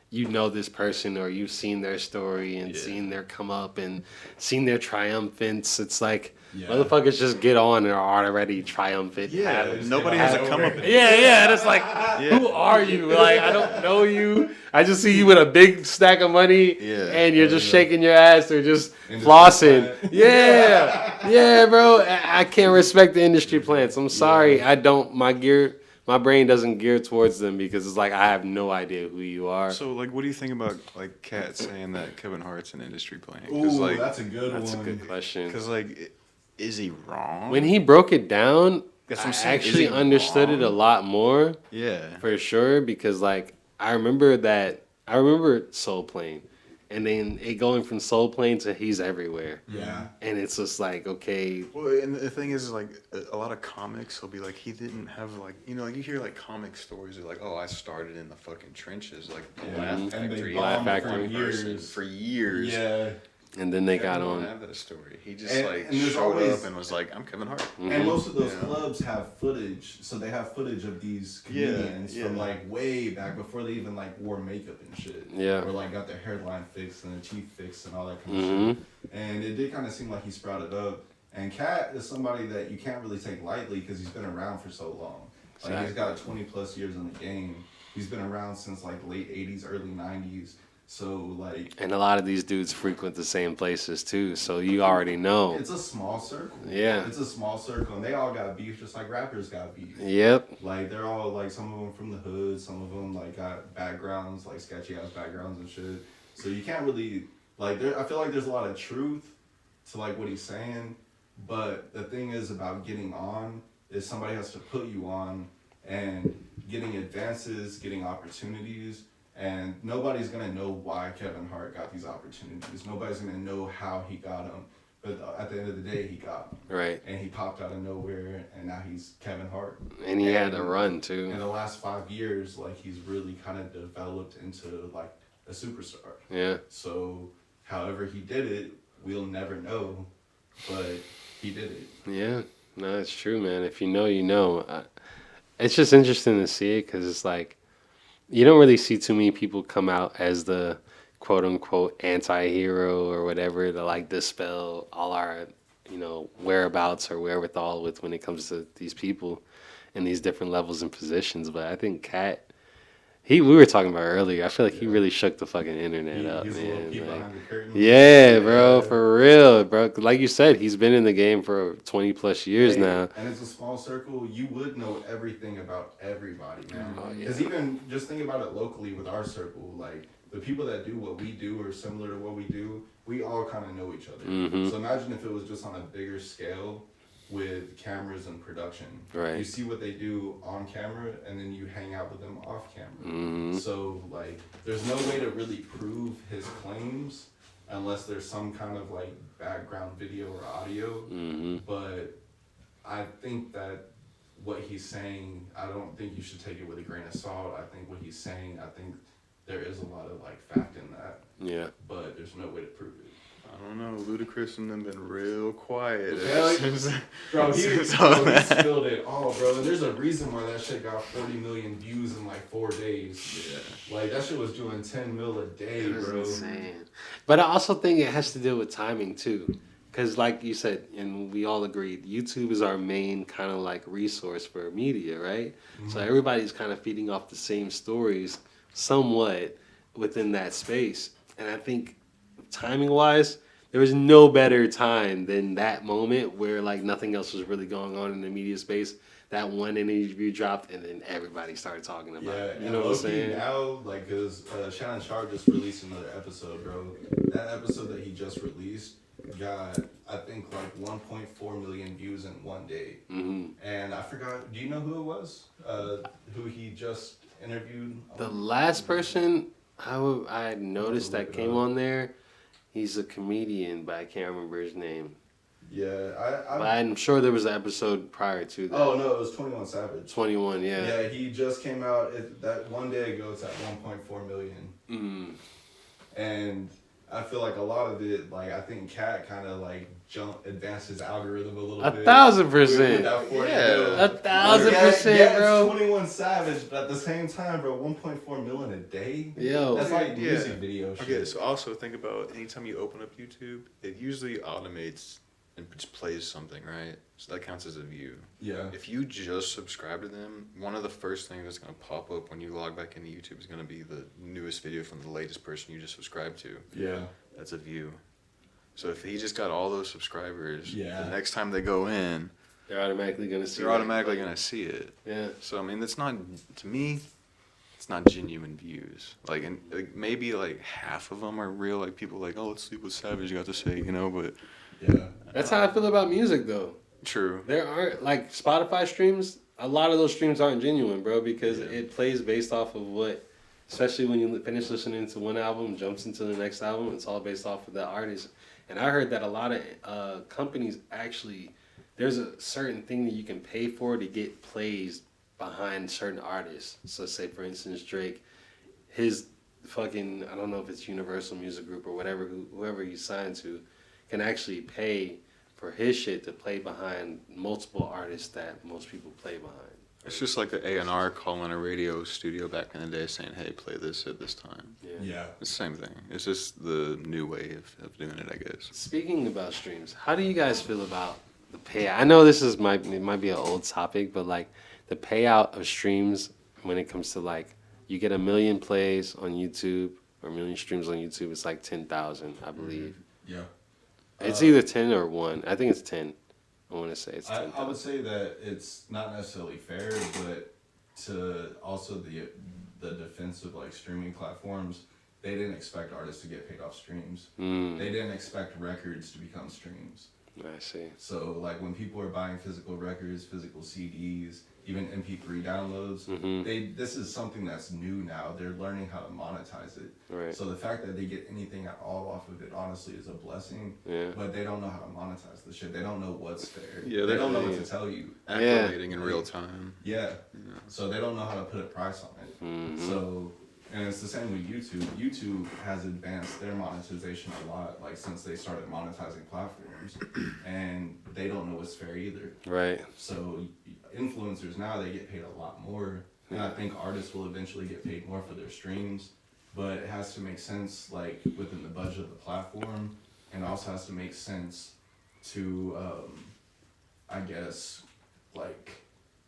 you know, this person or you've seen their story and seen their come up and seen their triumphants. It's like motherfuckers just get on and are already triumphant. Yeah, nobody has a come up. Yeah, and it's like, who are you? Like, I don't know you. I just see you with a big stack of money, and you're just shaking your ass or just flossing. Yeah, bro. I can't respect the industry plants. I'm sorry. I don't. My brain doesn't gear towards them because it's like I have no idea who you are. So, like, what do you think about like Kat saying that Kevin Hart's an industry plant? Ooh, Like, that's a good one. That's a good question. because like, is he wrong? When he broke it down, That's what I I'm saying. Is actually he understood it a wrong? lot more. Yeah. For sure, because like I remember Soul Plane, and then it going from Soul Plane to He's Everywhere. Yeah. And it's just like, okay, Well, and the thing is like, a lot of comics will be like, he didn't have like, you know, like you hear like comic stories of like, oh, I started in the fucking trenches, like the Laugh And they Factory, Laugh bombed Factory. for years. Yeah. and then they got Kevin on. don't have that story. He just And there's showed always- up and was like, I'm Kevin Hart. And most of those Yeah. clubs have footage, so they have footage of these comedians from like way back before they even like wore makeup and shit. Yeah. Or like got their hairline fixed and their teeth fixed and all that kind Mm-hmm. of shit. And it did kind of seem like he sprouted up. And Kat is somebody that you can't really take lightly because he's been around for so long. Like he's got 20 plus years in the game. He's been around since like late 80s, early 90s. So like, And a lot of these dudes frequent the same places too, so you already know. it's a small circle. Yeah. It's a small circle, and they all got beef just like rappers got beef. Yep. Like they're all like, some of them from the hood, some of them like got backgrounds, like sketchy ass backgrounds and shit. So you can't really like I feel like there's a lot of truth to like what he's saying, but the thing is about getting on is somebody has to put you on and getting advances, getting opportunities. And nobody's gonna know why Kevin Hart got these opportunities. Nobody's gonna know how he got them. But at the end of the day, he got them. Right. And he popped out of nowhere, and now he's Kevin Hart. And he had to run too. In the last 5 years, like he's really kind of developed into like a superstar. Yeah. So, however he did it, we'll never know, but he did it. Yeah. No, it's true, man. If you know, you know. It's just interesting to see it because it's like, you don't really see too many people come out as the quote unquote anti-hero or whatever to like dispel all our, you know, whereabouts or wherewithal with when it comes to these people. in these different levels and positions. But I think Cat, we were talking about earlier. I feel like he really shook the fucking internet up, He's a man. little peek Like, behind the curtain. yeah, bro, for real, bro. Like you said, he's been in the game for 20 plus years now. And it's a small circle. You would know everything about everybody, man. Oh, yeah. Because even just think about it locally with our circle, like the people that do what we do or similar to what we do, we all kind of know each other. Mm-hmm. So imagine if it was just on a bigger scale with cameras and production. Right. You see what they do on camera, and then you hang out with them off camera. Mm-hmm. So like, there's no way to really prove his claims unless there's some kind of like background video or audio. Mm-hmm. But I think that what he's saying, I don't think you should take it with a grain of salt. I think what he's saying, I think there is a lot of like fact in that. Yeah. But there's no way to prove it. I don't know. Ludacris and them been real quiet. Bro, he spilled it all, bro. And there's a reason why that shit got 40 million views in like 4 days. Yeah. Like, that shit was doing 10 mil a day, bro. Insane. But I also think it has to deal with timing, too. Because like you said, and we all agreed, YouTube is our main kind of like resource for media, right? Mm-hmm. So everybody's kind of feeding off the same stories somewhat within that space. And I think timing-wise, there was no better time than that moment where like nothing else was really going on in the media space. That one interview dropped, and then everybody started talking about it. You know what I'm saying? Now, like, because Shannon Sharp just released another episode, bro. That episode that he just released got, I think, like 1.4 million views in 1 day. Mm-hmm. And I forgot, do you know who it was? Who he just interviewed? The last person I noticed that came on there, he's a comedian, but I can't remember his name. Yeah, but I'm sure there was an episode prior to that. Oh, no, it was 21 Savage. 21, yeah. Yeah, he just came out, that 1 day ago, it's at 1.4 million. Mm. And I feel like a lot of it, like, I think Cat kind of, like, advanced his algorithm a little bit. 1,000%. Yeah. 1,000%, yeah, bro. It's 21 Savage, but at the same time, bro, 1.4 million a day? Yo. That's like music video shit. Okay, so also think about anytime you open up YouTube, it usually automates and just plays something, right? So that counts as a view. Yeah. If you just subscribe to them, one of the first things that's going to pop up when you log back into YouTube is going to be the newest video from the latest person you just subscribed to. Yeah. That's a view. So if he just got all those subscribers, the next time they go in, they're automatically going to see it. They're automatically going to see it. Yeah. So, I mean, that's not, to me, it's not genuine views. Like, and like, maybe like half of them are real. Like, people like, oh, let's see what Savage got to say, you know, but. Yeah. That's how I feel about music, though. True. There aren't, like, Spotify streams, a lot of those streams aren't genuine, bro, because it plays based off of what, especially when you finish listening to one album, jumps into the next album, it's all based off of that artist. And I heard that a lot of companies actually, there's a certain thing that you can pay for to get plays behind certain artists. So say, for instance, Drake, his fucking, I don't know if it's Universal Music Group or whatever, whoever he's signed to, can actually pay for his shit to play behind multiple artists that most people play behind. It's just like the A&R calling a radio studio back in the day saying, hey, play this at this time. Yeah. It's the same thing. It's just the new way of doing it, I guess. Speaking about streams, how do you guys feel about the payout? I know this is might be an old topic, but like the payout of streams when it comes to like you get 1 million plays on YouTube or 1 million streams on YouTube, it's like 10,000, I believe. Yeah. It's either 10 or 1. I think it's 10. I want to say it's 10. I would say that it's not necessarily fair, but to also the defense of like streaming platforms, they didn't expect artists to get paid off streams. They didn't expect records to become streams. I see. So like when people are buying physical records, physical CDs, even MP3 downloads, this is something that's new now. They're learning how to monetize it. Right. So the fact that they get anything at all off of it, honestly, is a blessing. Yeah. But they don't know how to monetize the shit. They don't know what's fair. Yeah, they don't know what to tell you. Activating in real time. Yeah. So they don't know how to put a price on it. So, and it's the same with YouTube. YouTube has advanced their monetization a lot, like since they started monetizing platforms, and they don't know what's fair either. Right. So influencers now, they get paid a lot more, and I think artists will eventually get paid more for their streams, but it has to make sense like within the budget of the platform, and also has to make sense to I guess like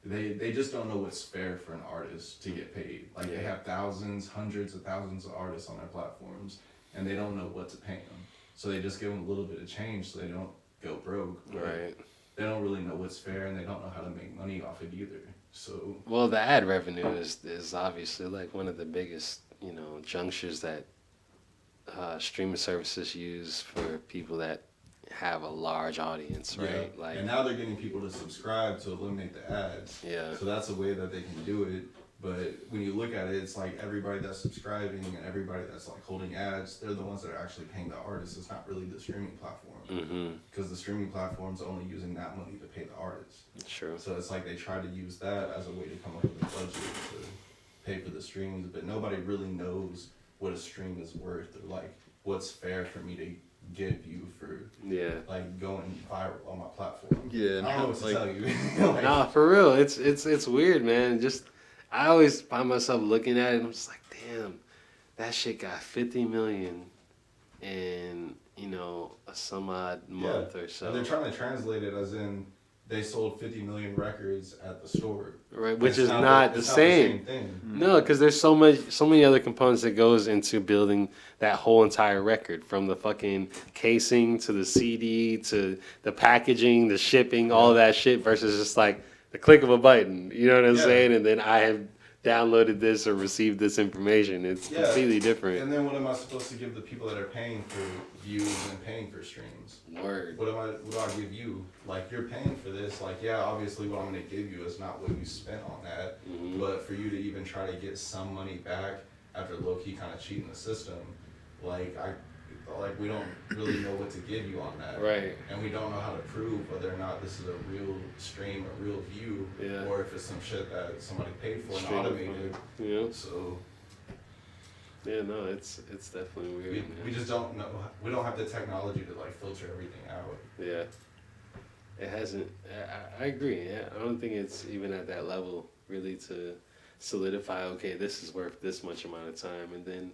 they just don't know what's fair for an artist to get paid. Like they have thousands, hundreds of thousands of artists on their platforms, and they don't know what to pay them. So they just give them a little bit of change so they don't go broke. Right. They don't really know what's fair, and they don't know how to make money off it either. So Well, the ad revenue is obviously like one of the biggest, junctures that streaming services use for people that have a large audience, right? yeah. Like, And now they're getting people to subscribe to eliminate the ads. yeah, So that's a way that they can do it. But when you look at it, it's like everybody that's subscribing and everybody that's like holding ads, they're the ones that are actually paying the artists. It's not really the streaming platform. Because the streaming platform's only using that money to pay the artists. true. So it's like they try to use that as a way to come up with a budget to pay for the streams, but nobody really knows what a stream is worth or like what's fair for me to give you for like going viral on my platform. Yeah, I don't know what to like- tell you. Like, Nah, for real, it's weird, man. Just I always find myself looking at it and I'm just like, damn, that shit got 50 million in some odd month or so. And they're trying to translate it as in they sold 50 million records at the store. Right, which It's is not not the the same. thing. No, because there's so many other components that goes into building that whole entire record, from the fucking casing to the CD to the packaging, the shipping, all that shit, versus just like the click of a button. You know what I'm Yeah. saying? And then I have downloaded this or received this information. It's completely different. And then what am I supposed to give the people that are paying for views and paying for streams? Word. What do I give you? Like, you're paying for this. Like, yeah, obviously what I'm going to give you is not what you spent on that. But for you to even try to get some money back after low-key kind of cheating the system, like we don't really know what to give you on that. Right. And we don't know how to prove whether or not this is a real stream, a real view, Yeah. or if it's some shit that somebody paid for and Stream automated. Yeah. So Yeah, no, it's definitely weird. we man. just don't know. We don't have the technology to like filter everything out. Yeah. It hasn't. I agree. Yeah, I don't think it's even at that level really to solidify. Okay, this is worth this much amount of time, and then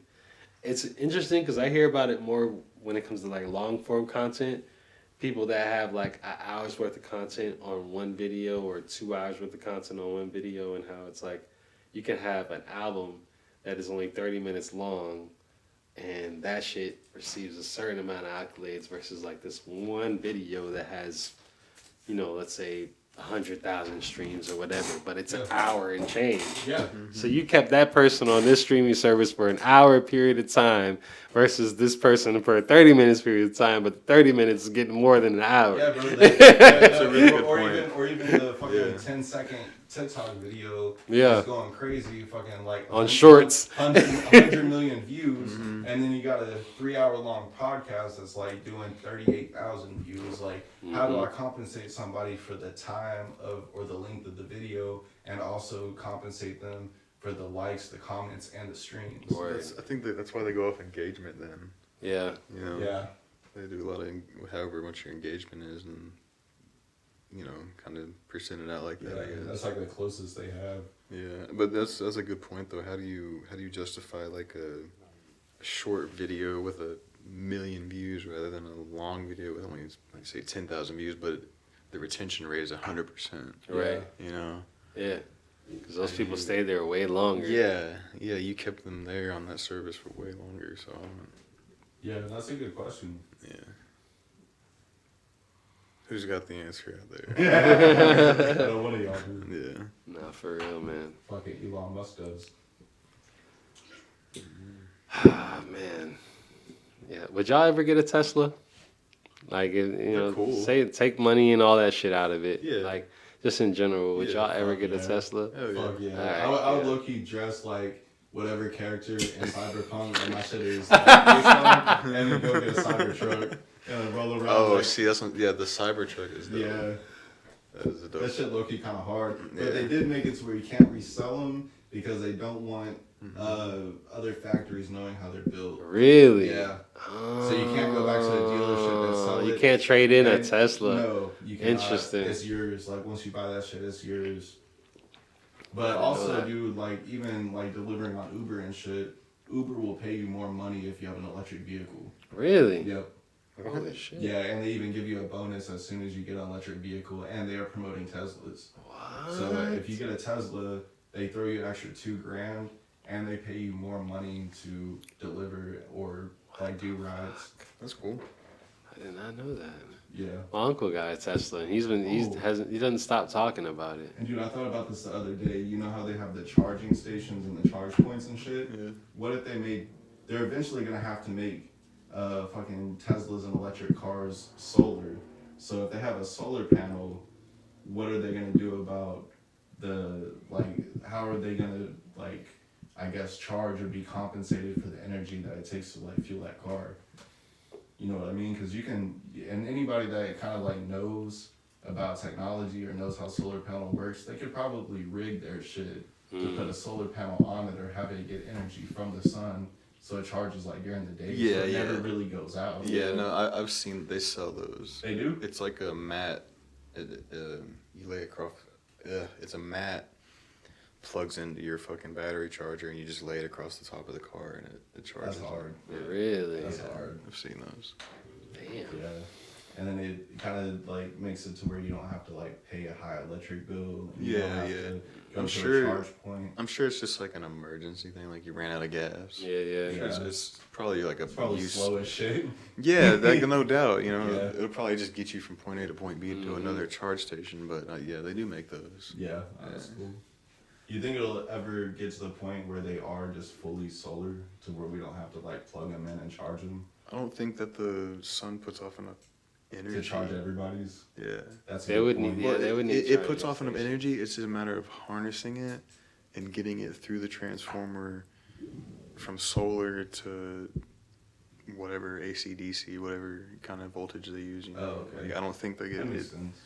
it's interesting because I hear about it more when it comes to like long form content. People that have like an hour's worth of content on one video or 2 hours worth of content on one video, and how it's like you can have an album that is only 30 minutes long, and that shit receives a certain amount of accolades versus like this one video that has, let's say 100,000 streams or whatever, but it's an hour and change. Yeah. So you kept that person on this streaming service for an hour period of time versus this person for a 30 minutes period of time, but the 30 minutes is getting more than an hour. Yeah, bro. That's a really good or point. Even the fucking 10-second TikTok video Yeah. is going crazy, fucking like On shorts. 100 million views, and then you got a 3-hour-long podcast that's like doing 38,000 views. Like, how do I compensate somebody for the time or the length of the video, and also compensate them for the likes, the comments, and the streams? I think that's why they go off engagement then. Yeah. Yeah. They do a lot of however much your engagement is, and kind of present it out like that. I guess. That's like the closest they have. Yeah, but that's a good point though. How do you justify like a short video with 1 million views rather than a long video with only like say 10,000 views, but the retention rate is 100%. Right. Yeah. Because those people stay there way longer. Yeah, you kept them there on that service for way longer. So Yeah, that's a good question. yeah. Who's got the answer out there? I know one of y'all do. Yeah. Nah, for real, man. Fucking Elon Musk does. Ah, man. Yeah. Would y'all ever get a Tesla? Like, cool. say take money and all that shit out of it. Yeah. Like, just in general, would y'all ever get a yeah. Tesla? Oh yeah. Fuck yeah. Alright, I would yeah. low-key dress like whatever character in Cyberpunk, and my shit is like, and then go get a Cybertruck and then roll around. Oh, like, see, that's the Cybertruck is dope. yeah. That is a dope. That shit low-key kind of hard. But Yeah. they did make it to where you can't resell them because they don't want other factories knowing how they're built. Really? Yeah. So you can't go back to the dealership and sell it. You can't trade in a And- Tesla. No, you cannot. Interesting. It's yours. Like, once you buy that shit, it's yours. But didn't know also, that. dude, like, even like delivering on Uber and shit, Uber will pay you more money if you have an electric vehicle. Really? Yep. Holy shit. Yeah, and they even give you a bonus as soon as you get an electric vehicle, and they are promoting Teslas. What? So if you get a Tesla, they throw you an extra $2,000, and they pay you more money to deliver or like do rides. That's cool. I did not know that. Yeah. My uncle got a Tesla, and he doesn't stop talking about it. And dude, I thought about this the other day. You know how they have the charging stations and the charge points and shit? Yeah. What if they made? They're eventually gonna have to make fucking Teslas and electric cars solar. So if they have a solar panel, what are they gonna do about how are they gonna I guess charge or be compensated for the energy that it takes to fuel that car? You know what I mean? Because you can, and anybody that kind of knows about technology or knows how solar panel works, they could probably rig their shit to put a solar panel on it or have it get energy from the sun so it charges during the day. Yeah, so it yeah. never really goes out. Yeah, no, I've seen they sell those. They do? It's like a mat. You lay across. It's a mat. Plugs into your fucking battery charger, and you just lay it across the top of the car, and it charges. That's hard. Yeah. Really? That's hard. I've seen those. Damn. Yeah. And then it kind of makes it to where you don't have to pay a high electric bill. And you don't have to go I'm to sure. a charge point. I'm sure it's just an emergency thing, you ran out of gas. Yeah. Yeah. It's probably a It's probably use. slow as shit. Yeah, no doubt. Yeah. It'll probably just get you from point A to point B to another charge station. But yeah, they do make those. Yeah, that's cool. You think it'll ever get to the point where they are just fully solar to where we don't have to plug them in and charge them I don't think that the sun puts off enough energy to charge everybody's? Yeah. That's They would need. Yeah, they would need. It puts charging off enough stations. energy. It's just a matter of harnessing it and getting it through the transformer from solar to whatever AC DC, whatever kind of voltage they use. Oh, okay. I don't think That makes sense.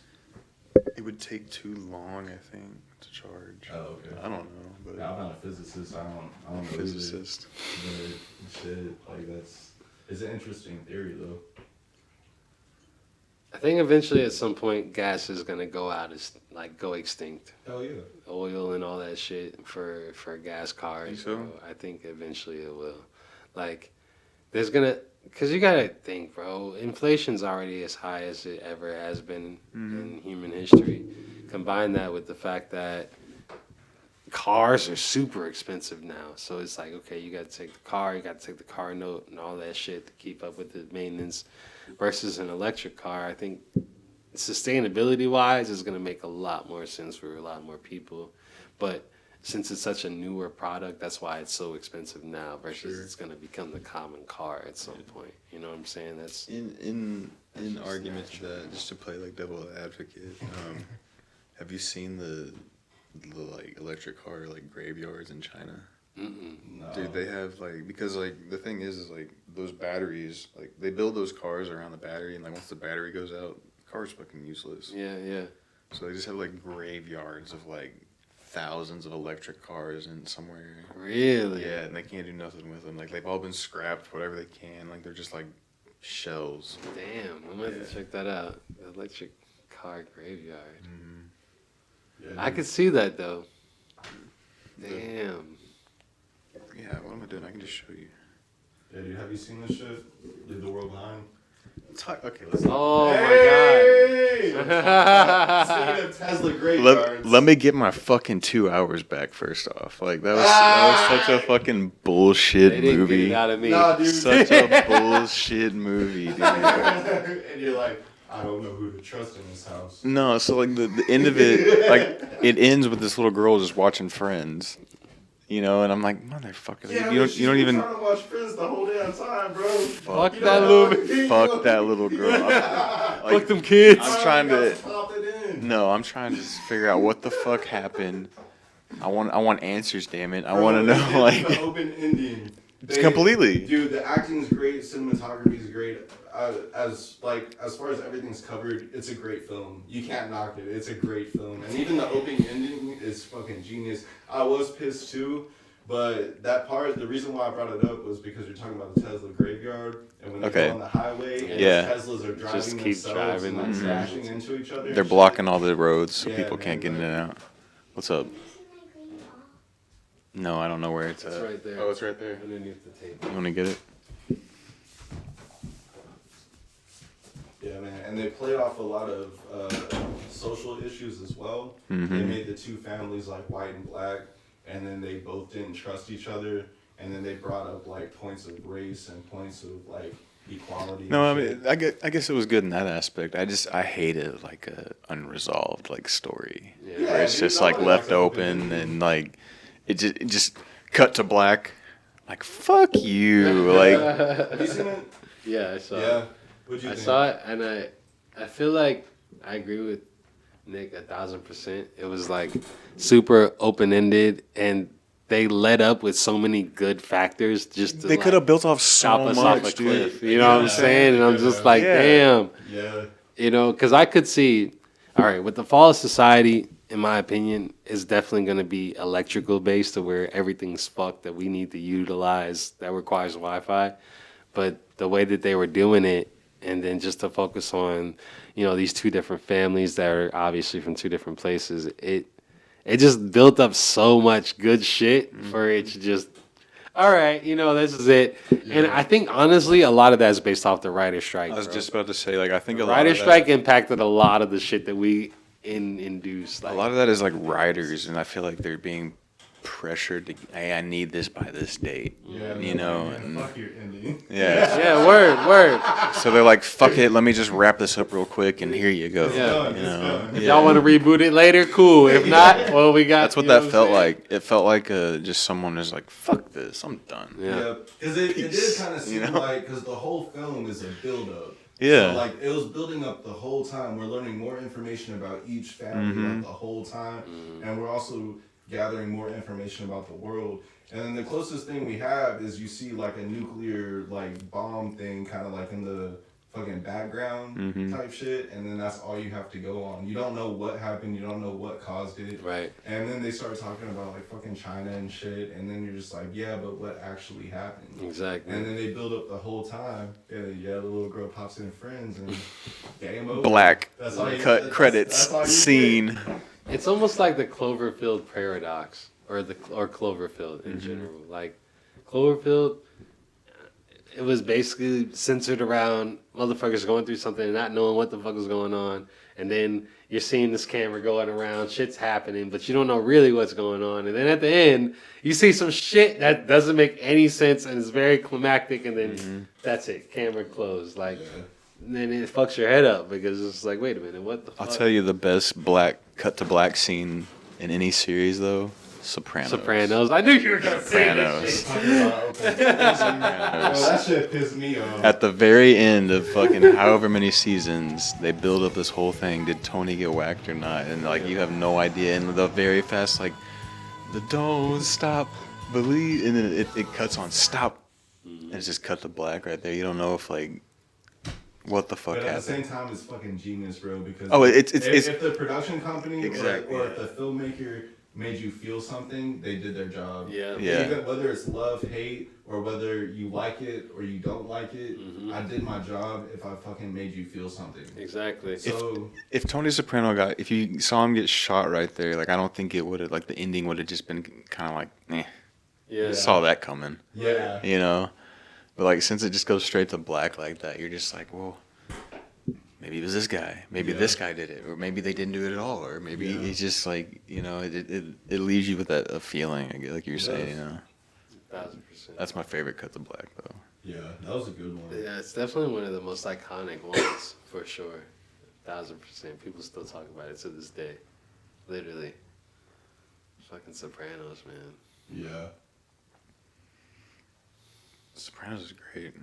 it would take too long, I think, to charge. Oh, okay. I don't know, but Yeah, I'm not a physicist. I don't know physicist. either. But shit, it's an interesting theory though. I think eventually at some point gas is gonna go out, go extinct. Hell yeah. Oil and all that shit for gas cars. Think so? Bro. I think eventually it will. There's gonna, cause you gotta think, bro. Inflation's already as high as it ever has been in human history. Combine that with the fact that cars are super expensive now. So it's okay, you gotta take the car, you gotta take the car note and all that shit to keep up with the maintenance. Versus an electric car, I think sustainability wise is gonna make a lot more sense for a lot more people. But since it's such a newer product, that's why it's so expensive now versus it's gonna become the common car at some point. You know what I'm saying? That's in just argument to natural. that, just to play devil advocate, have you seen the electric car graveyards in China? No. Dude, they have because the thing is those batteries, they build those cars around the battery, and once the battery goes out, the car's fucking useless. yeah. So they just have graveyards of thousands of electric cars in somewhere. Really? Yeah, and they can't do nothing with them. They've all been scrapped, whatever they can. They're just shells. Damn, I'm gonna have to Yeah. check that out. The electric car graveyard. Yeah, I could see that though. Damn. Yeah, what am I doing? I can just show you. Yeah, dude, have you seen this shit? Leave the World Behind? Okay, let's Oh Hey! my god. Speaking of Tesla graveyards. let me get my fucking 2 hours back first off. That was such a fucking bullshit They didn't movie. get it out of me. Nah, dude. Such a bullshit movie, dude. And you're I don't know who to trust in this house. No, so the end of it, it ends with this little girl just watching Friends, and I'm motherfucker, Yeah, you don't even trying to watch Friends the whole damn time, bro. Fuck You that know little. fuck that little girl. Fuck them kids. I'm trying to. Pop it in. No, I'm trying to just figure out what the fuck happened. I want answers, damn it. I Bro, want to know it's the open ending. completely. Dude, the acting's great, cinematography's great. As far as everything's covered, it's a great film. You can't knock it. It's a great film, and even the opening ending is fucking genius. I was pissed too, but that part, the reason why I brought it up was because you're talking about the Tesla graveyard, and when they Okay. go on the highway, and Yeah. the Teslas are driving Just keep themselves driving and them. crashing into each other. They're and blocking all the roads so Yeah, people man, can't get in and out. What's up? No, I don't know where it's It's at. right there. Oh, it's right there. Underneath the table. You want to get it? Yeah, man, and they played off a lot of social issues as well. Mm-hmm. They made the two families like white and black, and then they both didn't trust each other, and then they brought up like points of race and points of like equality. No, I and mean, shit. I guess it was good in that aspect. I hated like a unresolved like story Yeah. where it's dude, just like nobody left likes open open ending. and like it just cut to black. Like fuck you, like Have you seen it? Yeah, I saw Yeah. it. What'd you I think? saw it, and I feel like I agree with Nick 1,000%. It was like super open ended, and they led up with so many good factors just to they could have built off so chop us off a much, cliff. dude. You know what I'm saying? And I'm just like, Yeah. damn. Yeah. You know, because I could see, all right, with the fall of society, in my opinion, is definitely going to be electrical based to where everything's fucked that we need to utilize that requires Wi-Fi. But the way that they were doing it, and then just to focus on, you know, these two different families that are obviously from two different places, it just built up so much good shit for it to just, all right, you know, this is it. And I think honestly, a lot of that is based off the writer strike. I was bro. just about to say, like, I think The a lot writer of that, strike impacted a lot of the shit that we induced. a lot of that is like writers, and I feel like they're being pressured to, hey, I need this by this date. Yeah. You know, man, and fuck your ending. yeah. Yeah, word. So they're like, fuck it, let me just wrap this up real quick, and here you go. Yeah. Done, You it's know, done. If y'all want to reboot it later, cool. If not, well, we got. That's what you know that felt I'm saying? like. It felt like just someone is like, fuck this, I'm done. Yeah. Yeah, because it did Peace, kind of seem you know? like, because the whole film is a build-up. Yeah. So, like, it was building up the whole time. We're learning more information about each family Mm-hmm. like, the whole time. And we're also gathering more information about the world. And then the closest thing we have is you see, like, a nuclear, like, bomb thing kind of, like, in the fucking background Mm-hmm. type shit. And then that's all you have to go on. You don't know what happened. You don't know what caused it. Right. And then they start talking about, like, fucking China and shit. And then you're just like, yeah, but what actually happened? Exactly. And then they build up the whole time. And yeah, the little girl pops in Friends and game over. Black, That's all you- cut, that's- credits, that's all you scene. It's almost like the Cloverfield paradox, or Cloverfield in general. Like Cloverfield, it was basically centered around motherfuckers going through something and not knowing what the fuck is going on, and then you're seeing this camera going around, shit's happening, but you don't know really what's going on, and then at the end you see some shit that doesn't make any sense and is very climactic, and then that's it, camera closed, like. Yeah. And then it fucks your head up because it's like, wait a minute, what the fuck? I'll tell you the best black cut to black scene in any series though, Sopranos. Sopranos. I knew you were gonna say that shit. Talking about open- Bro, that shit pissed me off. At the very end of fucking however many seasons, they build up this whole thing. Did Tony get whacked or not? And like you have no idea. And the very fast, like, the don't stop, believe, and then it cuts on stop, and it's just cut to black right there. You don't know if like what the fuck But at the happened. same time, it's fucking genius, bro. Because Oh, it's if the production company Exactly, or yeah. if the filmmaker made you feel something, they did their job. Yeah. Yeah. Even whether it's love, hate, or whether you like it or you don't like it, I did my job if I fucking made you feel something. Exactly. So If Tony Soprano if you saw him get shot right there, like I don't think it would have, like the ending would have just been kind of like, eh, Yeah. saw that coming, yeah, you know. But like since it just goes straight to black like that, you're just like, well, maybe it was this guy, maybe this guy did it, or maybe they didn't do it at all, or maybe it's just like, you know, it leaves you with that a feeling, like you're saying, you know. 1,000%. That's my favorite cut to black though. yeah, that was a good one. Yeah, it's definitely one of the most iconic ones for sure. 1,000%. People still talk about it to this day. Literally. Fucking Sopranos, man. Yeah, Sopranos is great.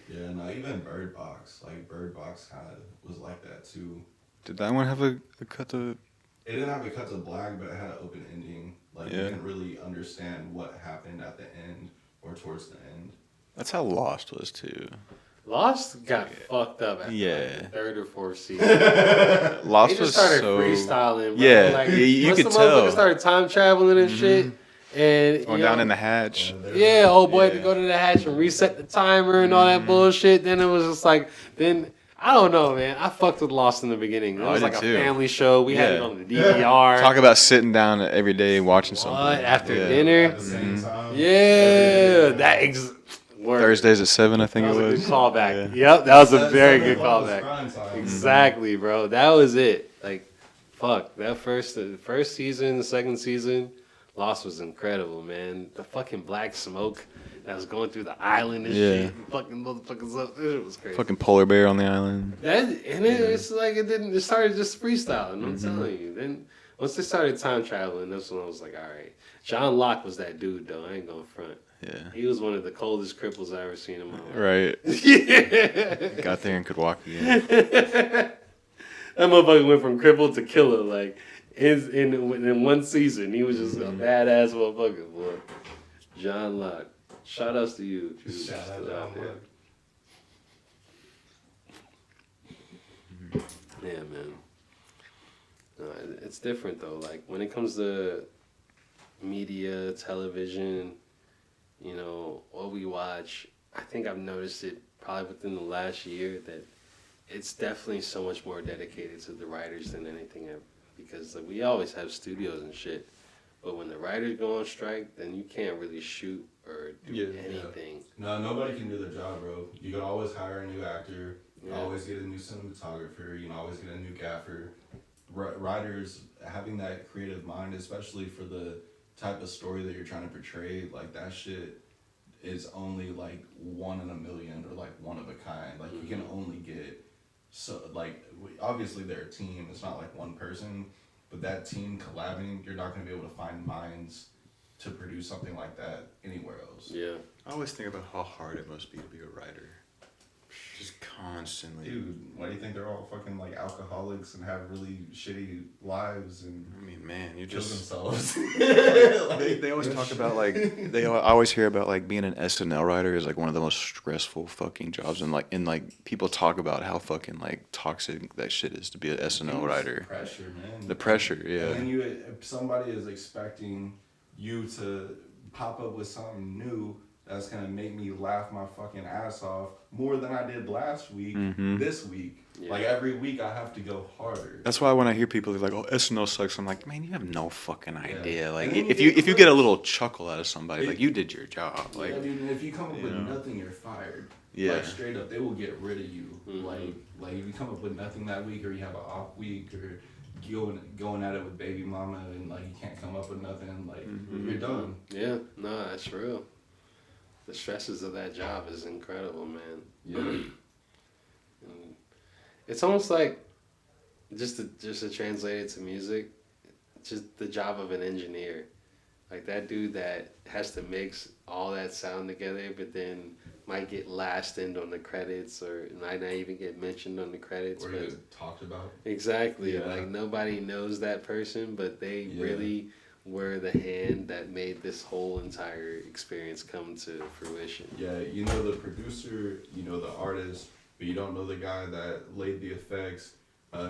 yeah. No, even Bird Box, like Bird Box, kind of was like that too. Did that one have a cut to? It didn't have a cut to black, but it had an open ending. Like you Yeah. didn't really understand what happened at the end or towards the end. That's how Lost was too. Lost got fucked up after Yeah. like the third or fourth season. Lost They was just started so freestyling, bro. Yeah, Like, you once could the motherfucker tell. started time traveling and shit, and going you down know, in the hatch. yeah, old boy had to Yeah. go to the hatch and reset the timer and all that bullshit. Then it was just like, then I don't know, man. I fucked with Lost in the beginning. It Oh, I was did like a too. family show. We had it Yeah. on the DVR. Talk about sitting down every day watching what something after Yeah. dinner? At the same time. Yeah, that Thursdays at 7, I think That it was a was. good callback. Yeah. Yep, that was a That very 7 good o'clock was callback. prime time. Exactly, bro. That was it. Like, fuck that the first season, the second season, Lost was incredible, man. The fucking black smoke that was going through the island and Yeah. shit, fucking motherfuckers up. It was crazy. Fucking polar bear on the island. It's like it started just freestyling. I'm telling you. Then once they started time traveling, that's when I was like, all right. John Locke was that dude, though. I ain't gonna front. Yeah. He was one of the coldest cripples I ever seen in my life. Right. Yeah. Got there and could walk again. That motherfucker went from crippled to killer, like in one season. He was just a badass motherfucker, boy. John Locke. Shout outs to you. If you're Shout out still to out there. Yeah, man. No, it's different though. Like when it comes to media, television, you know, what we watch, I think I've noticed it probably within the last year that it's definitely so much more dedicated to the writers than anything ever. Because like, we always have studios and shit, but when the writers go on strike, then you can't really shoot or do anything. No, nobody can do their job, bro. You can always hire a new actor. You Yeah. always get a new cinematographer. You can always get a new gaffer. Writers having that creative mind, especially for the type of story that you're trying to portray, like that shit is only like 1 in a million or like one of a kind. Like you can only get obviously they're a team. It's not like one person, but that team collabing, you're not gonna be able to find minds to produce something like that anywhere else. Yeah. I always think about how hard it must be to be a writer. Just constantly. Dude, why do you think they're all fucking like alcoholics and have really shitty lives and I mean, man, you kill just themselves? they always talk about like I always hear about like being an SNL writer is like one of the most stressful fucking jobs, and like people talk about how fucking like toxic that shit is to be an SNL writer. Pressure, man. The pressure, yeah. And then if somebody is expecting you to pop up with something new that's gonna make me laugh my fucking ass off more than I did last week, this week. Yeah. Like every week I have to go harder. That's why when I hear people like, "Oh, SNL sucks," I'm like, "Man, you have no fucking idea." Like, And then if you you get get a little chuckle out of somebody, like you did your job. Like, yeah, dude, and if you come up with you know. nothing, you're fired. Yeah. Like straight up, they will get rid of you. Like if you come up with nothing that week, or you have an off week, or going at it with baby mama, and like you can't come up with nothing, like you're done. Yeah, no, that's real. The stresses of that job is incredible, man. Yeah. And it's almost like just to translate it to music, just the job of an engineer. Like that dude that has to mix all that sound together, but then might get last in on the credits or might not even get mentioned on the credits. Or But get talked about. exactly, Yeah. like nobody knows that person, but they Yeah. really were the hand that made this whole entire experience come to fruition. Yeah, you know the producer, you know the artist, but you don't know the guy that laid the effects,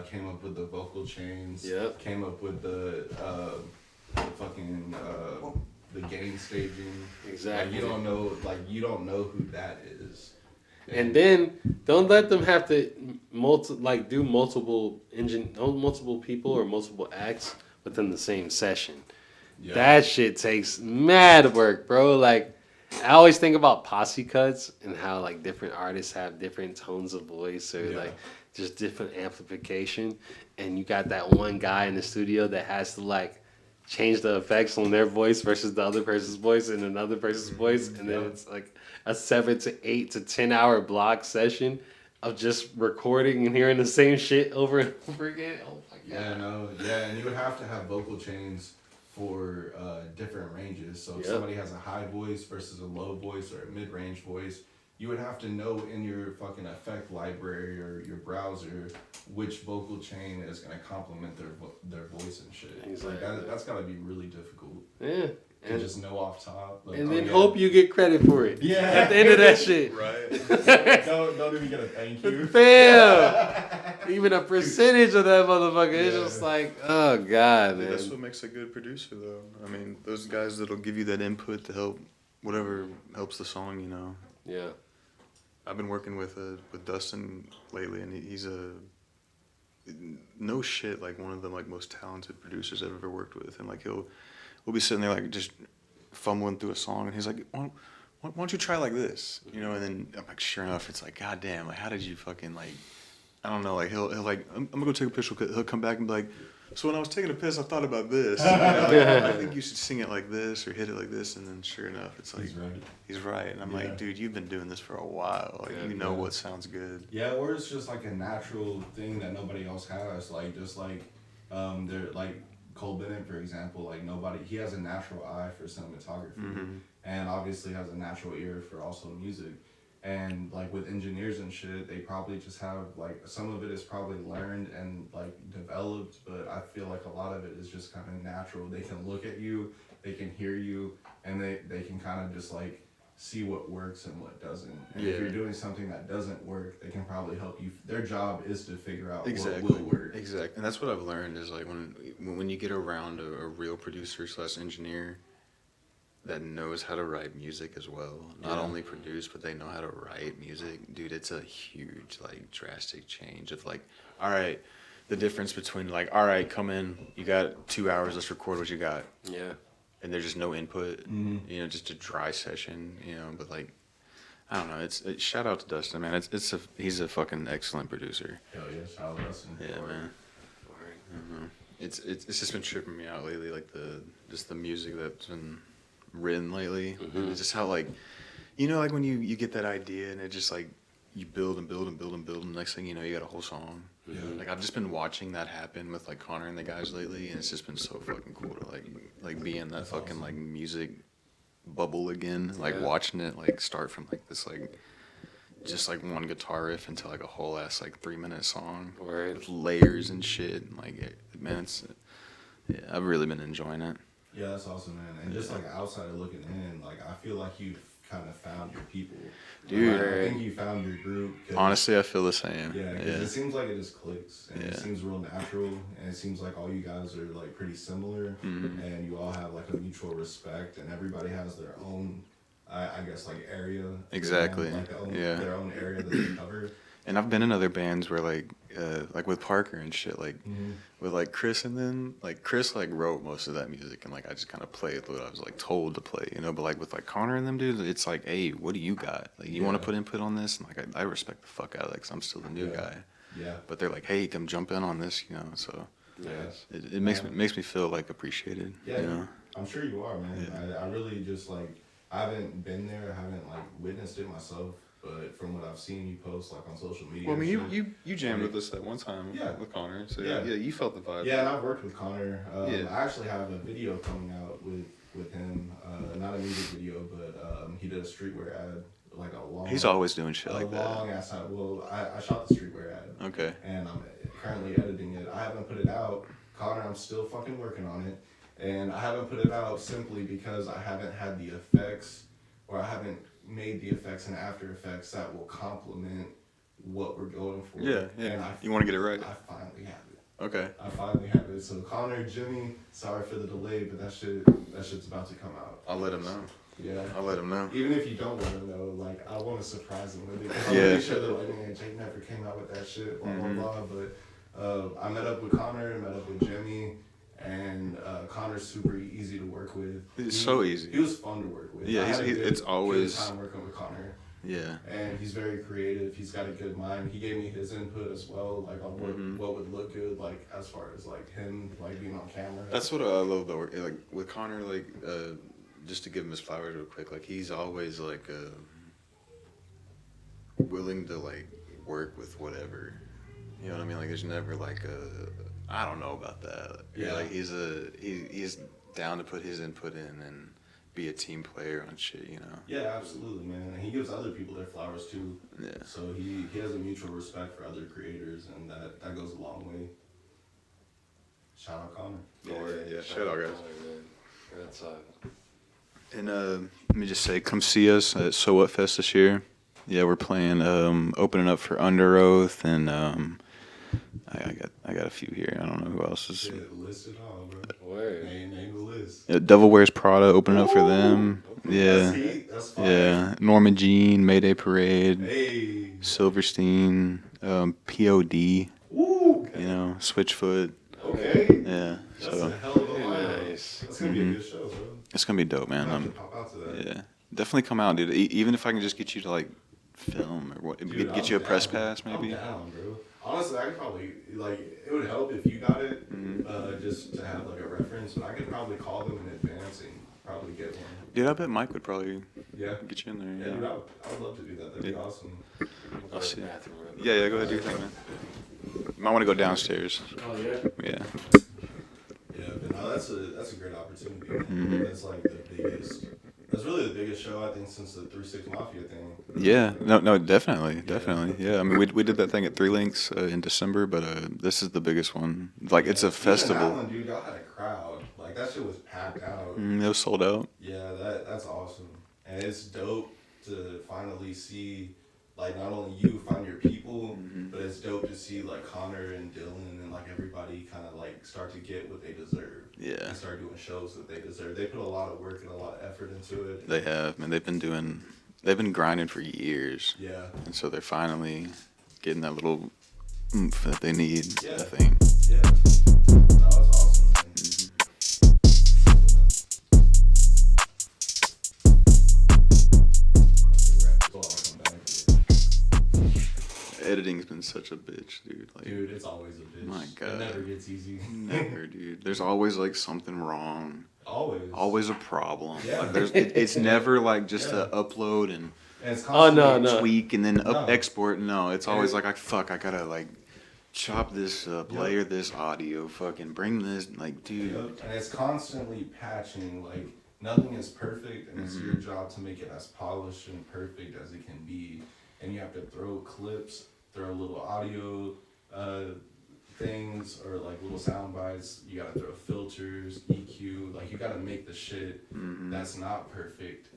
came up with the vocal chains, Yep. came up with the fucking the gain staging. Exactly. Like you don't know who that is. And then don't let them have to do multiple people or multiple acts within the same session. Yeah. That shit takes mad work, bro. Like I always think about posse cuts and how like different artists have different tones of voice or like just different amplification, and you got that one guy in the studio that has to like change the effects on their voice versus the other person's voice and another person's voice, and then it's like a 7 to 8 to 10 hour block session of just recording and hearing the same shit over and over again. Oh my god. And you would have to have vocal chains for different ranges. So if somebody has a high voice versus a low voice or a mid-range voice, you would have to know in your fucking effect library or your browser which vocal chain is going to complement their voice and shit. Exactly. Like that's got to be really difficult. Yeah. To just know off top. Like, And then hope you get credit for it. Yeah. At the end of that shit. Right. don't even get a thank you. Bam! Even a percentage of that motherfucker. It's Yeah. just like, oh god, man. That's what makes a good producer, though. I mean, those guys that'll give you that input to help whatever helps the song, you know. Yeah. I've been working with Dustin lately, and he's no shit like one of the like most talented producers I've ever worked with, and like we'll be sitting there like just fumbling through a song, and he's like, why why don't you try like this? You know, and then I'm like, sure enough, it's like, God damn, like, how did you fucking, like, I don't know, like, he'll like, I'm gonna go take a piss real quick. He'll come back and be like, so when I was taking a piss, I thought about this. You know, like, I think you should sing it like this or hit it like this. And then sure enough, it's like, he's right. And I'm like, dude, you've been doing this for a while. Like, you know what sounds good. Yeah, or it's just like a natural thing that nobody else has. Like, just like, they're like Cole Bennett, for example, like he has a natural eye for cinematography and obviously has a natural ear for also music. And like with engineers and shit, they probably just have like some of it is probably learned and like developed, but I feel like a lot of it is just kind of natural. They can look at you, they can hear you, and they can kind of just like see what works and what doesn't. And if you're doing something that doesn't work, they can probably help you. Their job is to figure out what will work. Exactly. And that's what I've learned is like when you get around a real producer / engineer that knows how to write music as well, not only produce, but they know how to write music, dude, it's a huge, like, drastic change of, like, all right, the difference between, like, all right, come in, you got 2 hours, let's record what you got. Yeah. And there's just no input, you know, just a dry session, you know, but, like, I don't know, it's shout out to Dustin, man, he's a fucking excellent producer. Hell yeah, shout out Dustin. Yeah, man. It's just been tripping me out lately, like, the music that's been written lately. It's just how, like, you know, like when you get that idea and it just like you build and build and build and build and next thing you know you got a whole song. Like I've just been watching that happen with like Connor and the guys lately, and it's just been so fucking cool to like be in that fucking like music bubble again, like watching it like start from like this like just like one guitar riff into like a whole ass like 3-minute song with layers and shit, and like man, I've really been enjoying it. Yeah, that's awesome, man. And just like outside of looking in, like I feel like you've kind of found your people. Dude. Like, I think you found your group. Honestly, I feel the same. Yeah, because it seems like it just clicks, and it seems real natural, and it seems like all you guys are like pretty similar, and you all have like a mutual respect, and everybody has their own, I guess, like area. Exactly. Like their own area that they cover. And I've been in other bands where like with Parker and shit, like with like Chris and them, like Chris like wrote most of that music and like I just kind of played what I was like told to play, you know. But like with like Connor and them dudes, it's like, hey, what do you got? Like you want to put input on this? And like I respect the fuck out of it because I'm still the new guy. Yeah. But they're like, hey, come jump in on this, you know. So it makes me feel like appreciated. Yeah, you know? I'm sure you are, man. Yeah. I really just like I haven't been there, I haven't like witnessed it myself. But from what I've seen you post like on social media. Well, I mean, you jammed with us that one time with Connor. So yeah, you felt the vibe. Yeah, and I've worked with Connor. I actually have a video coming out with him. Not a music video, but he did a streetwear ad, like a long. He's always doing shit like that. Long ass ad. Well, I shot the streetwear ad. Okay. And I'm currently editing it. I haven't put it out. Connor, I'm still fucking working on it, and I haven't put it out simply because I haven't had the effects, or I haven't made the effects and After Effects that will complement what we're going for. Yeah. And you want to get it right? I finally have it. Okay. I finally have it. So Connor, Jimmy, sorry for the delay, but that shit's about to come out. I'll let him know. Yeah. I'll let him know. Even if you don't want to know, like I want to surprise him with it. I'm pretty sure that like, man, Jake never came out with that shit, blah blah blah. But I met up with Connor, met up with Jimmy. And Connor's super easy to work with. It's so easy. He was fun to work with. Yeah, it's always good time working with Connor. Yeah. And he's very creative. He's got a good mind. He gave me his input as well, like on what would look good, like as far as like him like being on camera. That's what I love about work. Like with Connor, like just to give him his flowers real quick, like he's always like willing to like work with whatever. You know what I mean? Like there's never like I don't know about that. Yeah. Like he's down to put his input in and be a team player on shit, you know. Yeah, absolutely, man. And he gives other people their flowers too. Yeah. So he has a mutual respect for other creators, and that goes a long way. Shout out Connor. Yeah. Shout out, guys. That's And let me just say, come see us at SoWhat Fest this year. Yeah, we're playing, opening up for Under Oath, and I got a few here. I don't know who else is. Yeah, list it all, bro. Word. Name the list. Devil Wears Prada opening up for them. Yeah. That's fine. Yeah. Norma Jean, Mayday Parade. Hey. Silverstein, POD. Woo. You know, Switchfoot. Okay. Yeah. That's So a hell of a lineup. Nice. That's gonna be a good show, bro. it's gonna be dope, man. I'm gonna have to pop out to that. Yeah. Definitely come out, dude. Even if I can just get you to like film or what, Dude, get you a press pass maybe. I'm down, bro. Honestly, I could probably like it would help if you got it, just to have like a reference. But I could probably call them in advance and probably get one. Dude, I bet Mike would probably Yeah. get you in there. Yeah, Yeah, dude, I would love to do that. That'd be awesome. I'll see. Yeah, go ahead, do your thing, man. You might want to go downstairs. Oh yeah. Yeah. Yeah, but no, that's a great opportunity. That's like the biggest. That's really the biggest show I think since the 3-6 Mafia thing. Yeah, no, definitely. Yeah, I mean, we did that thing at Three Links in December, but this is the biggest one. Like, it's a festival. That one, dude, y'all had a crowd. Like, that shit was packed out. It was sold out. Yeah, that's awesome. And it's dope to finally see, like, not only you find your people, but it's dope to see, like, Connor and Dylan and, like, everybody kind of, like, start to get what they deserve. Yeah. And start doing shows that they deserve. They put a lot of work and a lot of effort into it. They have, man. They've been grinding for years. Yeah. And so they're finally getting that little oomph that they need, Yeah. I think. Yeah. No, that's awesome, man. Editing's been such a bitch, dude. Like, Dude, it's always a bitch. My God. It never gets easy. never, dude. There's always like something wrong. Always a problem. Yeah. Like, it's never like just a upload and it's no. tweak and then No. export. No, it's always like I gotta like chop this up, Yep. layer this audio, fucking bring this, like, dude. Yep. And it's constantly patching. Like, nothing is perfect, and it's your job to make it as polished and perfect as it can be. And you have to throw clips, throw little audio things, or like little sound bites. You gotta throw filters, EQ. Like, you gotta make the shit that's not perfect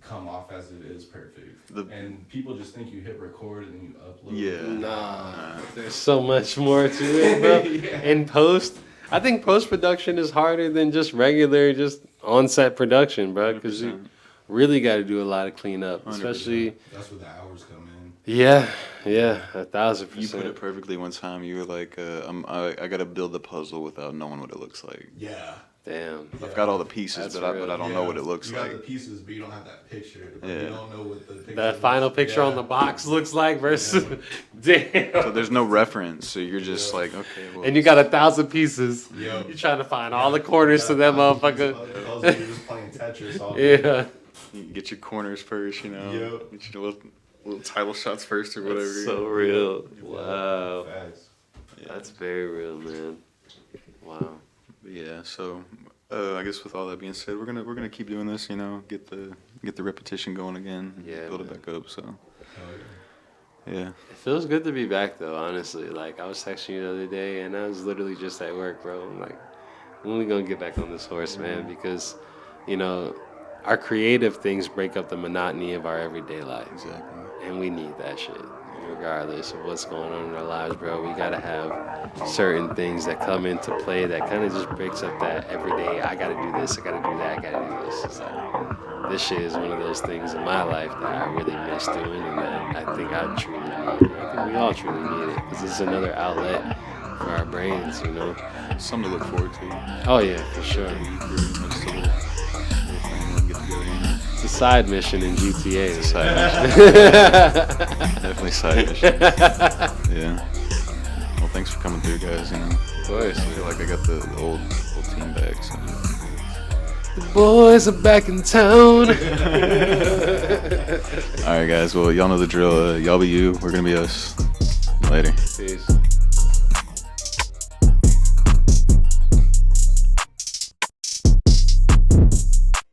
come off as it is perfect. And people just think you hit record and then you upload. Yeah. Nah, there's so much more to it, bro. Yeah. In post, I think post production is harder than just regular, just on set production, bro. Because you 100%. really got to do a lot of cleanup, 100%. especially. That's where the hours come in. Yeah, 1,000%. You put it perfectly one time. You were like, I gotta build the puzzle without knowing what it looks like. Yeah. Damn. I've got all the pieces, That's but I real. don't know what it looks you like. got the pieces, but you don't have that picture. Like, Yeah. You don't know what the picture That final looks- picture yeah. on the box looks like versus. Damn. So there's no reference. So you're just like, okay, well. And you got 1,000 pieces. Yep. You're trying to find all the corners to that motherfucker. You're just playing Tetris all Yeah. day. You get your corners first, you know. Yep. Get your little title shots first or whatever. That's so real. Wow. Facts. Yeah. That's very real, man. Wow. But yeah. So, I guess with all that being said, we're gonna keep doing this. You know, get the repetition going again. And Yeah, build it man. back up. So. Oh, Yeah. It feels good to be back, though, honestly. Like, I was texting you the other day, and I was literally just at work, bro. I'm like, when we gonna get back on this horse, man? Because, you know, our creative things break up the monotony of our everyday life. Exactly. And we need that shit, regardless of what's going on in our lives, bro. We gotta have certain things that come into play that kind of just breaks up that everyday, I gotta do this, I gotta do that, I gotta do this. It's like, this shit is one of those things in my life that I really miss doing and that I think I truly need. I think we all truly need it because it's another outlet for our brains, you know? Something to look forward to. Oh, yeah, for sure. Just a little thing we'll get together, you know. It's a side mission in GTA. Side mission. Definitely side mission. Yeah. Well, thanks for coming through, guys. You know, Of course. I feel like I got the old team back. So. The boys are back in town. All right, guys. Well, y'all know the drill. Y'all be you. We're gonna be us. Later. Peace.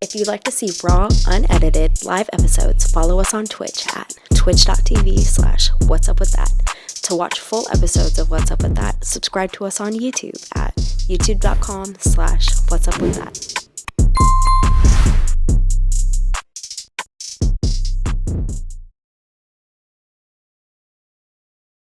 If you'd like to see raw, unedited, live episodes, follow us on Twitch at twitch.tv/whatsupwithdhat. To watch full episodes of What's Up With That, subscribe to us on YouTube at youtube.com/whatsupwithdhat.